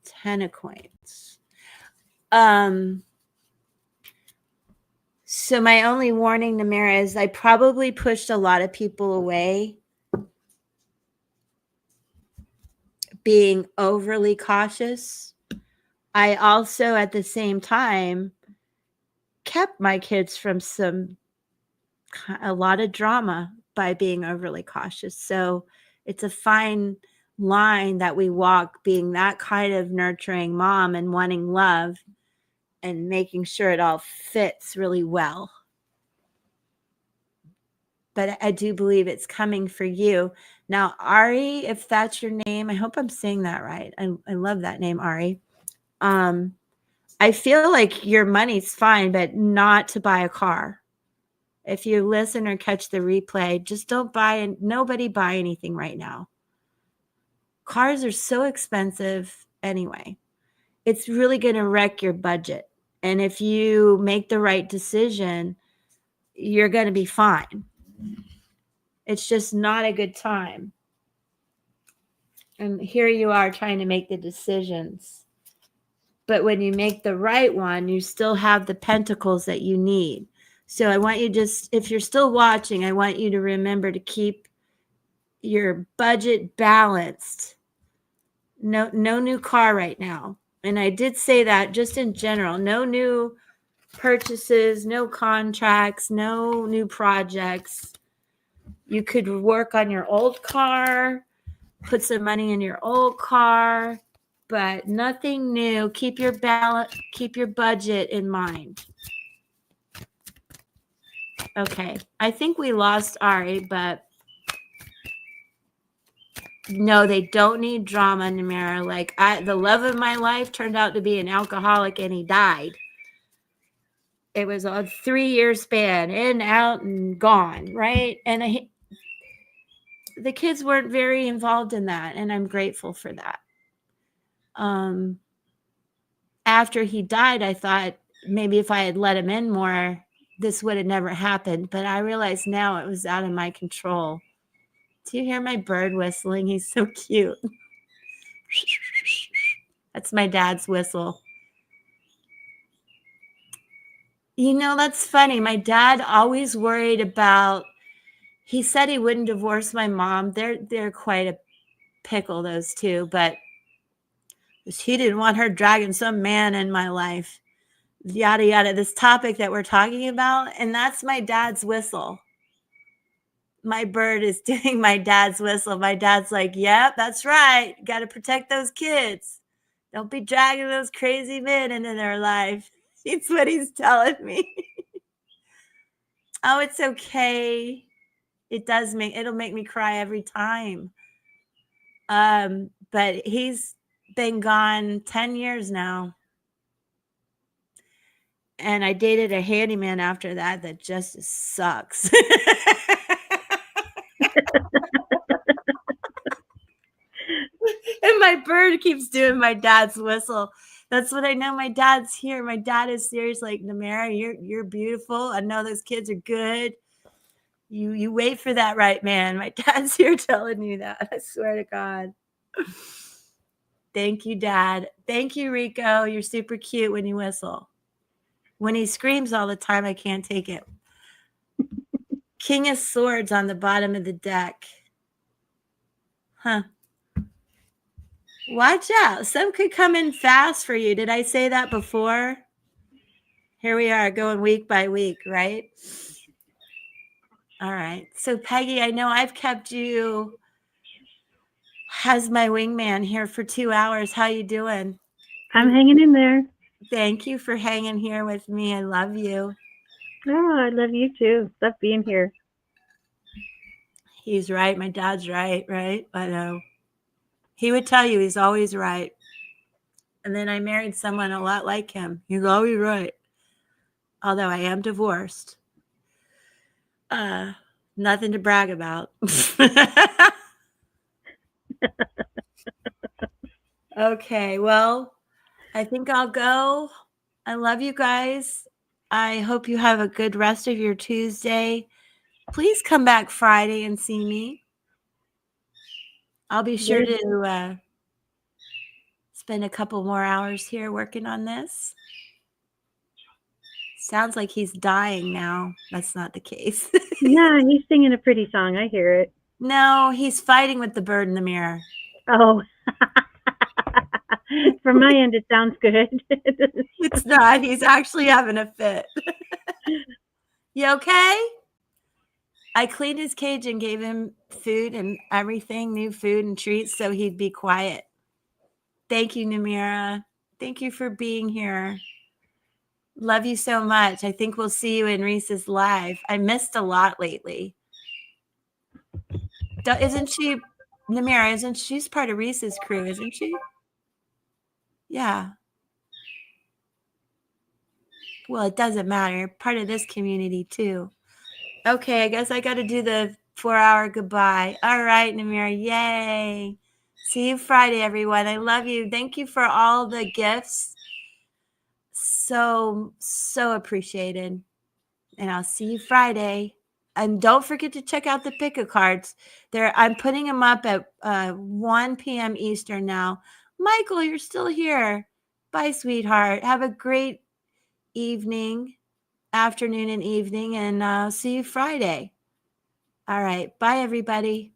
10 of coins. So my only warning, Namira, is I probably pushed a lot of people away being overly cautious. I also, at the same time, kept my kids from a lot of drama by being overly cautious. So it's a fine line that we walk, being that kind of nurturing mom and wanting love and making sure it all fits really well. but I do believe it's coming for you. Now, Ari, if that's your name, I hope I'm saying that right. I love that name, Ari. I feel like your money's fine, but not to buy a car. If you listen or catch the replay, just don't buy, nobody buy anything right now. Cars are so expensive anyway. It's really going to wreck your budget. And if you make the right decision, you're going to be fine. It's just not a good time. And here you are trying to make the decisions. But when you make the right one, you still have the pentacles that you need. So I want you if you're still watching, I want you to remember to keep your budget balanced. No new car right now. And I did say that just in general. No new purchases, no contracts, no new projects. You could work on your old car, put some money in your old car, but nothing new. Keep your budget in mind. Okay. I think we lost Ari, but no, they don't need drama, Namira. Like the love of my life turned out to be an alcoholic and he died. It was a 3-year span, in, out, and gone, right? And the kids weren't very involved in that, and I'm grateful for that. After he died, I thought maybe if I had let him in more, this would have never happened. But I realize now it was out of my control. Do you hear my bird whistling? He's so cute. That's my dad's whistle. You know, that's funny. My dad always worried about, he said he wouldn't divorce my mom. They're quite a pickle, those two, but he didn't want her dragging some man in my life. Yada, yada, this topic that we're talking about. And that's my dad's whistle. My bird is doing my dad's whistle. My dad's like, yep, that's right. Got to protect those kids. Don't be dragging those crazy men into their life. It's what he's telling me. Oh, it's okay. It'll make me cry every time. But he's been gone 10 years now. And I dated a handyman after that just sucks. And my bird keeps doing my dad's whistle. That's what I know. My dad's here. My dad is serious. Like, Namara, you're beautiful. I know those kids are good. You wait for that right man. My dad's here telling you that. I swear to God. Thank you, Dad. Thank you, Rico. You're super cute when you whistle. When he screams all the time, I can't take it. King of Swords on the bottom of the deck. Huh. Watch out. Some could come in fast for you. Did I say that before? Here we are going week by week, right? All right. So, Peggy, I know I've kept you as my wingman here for 2 hours. How you doing? I'm hanging in there. Thank you for hanging here with me. I love you. Oh, I love you too. Love being here. He's right. My dad's right? I know. He would tell you he's always right. And then I married someone a lot like him. He's always right. Although I am divorced. Nothing to brag about. Okay, well, I think I'll go. I love you guys. I hope you have a good rest of your Tuesday. Please come back Friday and see me. I'll be sure to spend a couple more hours here working on this. Sounds like he's dying now. That's not the case. Yeah, he's singing a pretty song. I hear it. No, he's fighting with the bird in the mirror. Oh. From my end, it sounds good. It's not. He's actually having a fit. You okay? I cleaned his cage and gave him food and everything, new food and treats, so he'd be quiet. Thank you, Namira. Thank you for being here. Love you so much. I think we'll see you in Reese's Live. I missed a lot lately. Isn't she, Namira? Isn't she's part of Reese's crew? Isn't she? Yeah. Well, it doesn't matter. Part of this community too. Okay, I guess I got to do the 4-hour goodbye. All right, Namira. Yay. See you Friday, everyone. I love you. Thank you for all the gifts. So appreciated. And I'll see you Friday. And don't forget to check out the pick a cards. I'm putting them up at 1 p.m. Eastern now. Michael, you're still here. Bye, sweetheart. Have a great evening, afternoon, and evening, and see you Friday. All right. Bye, everybody.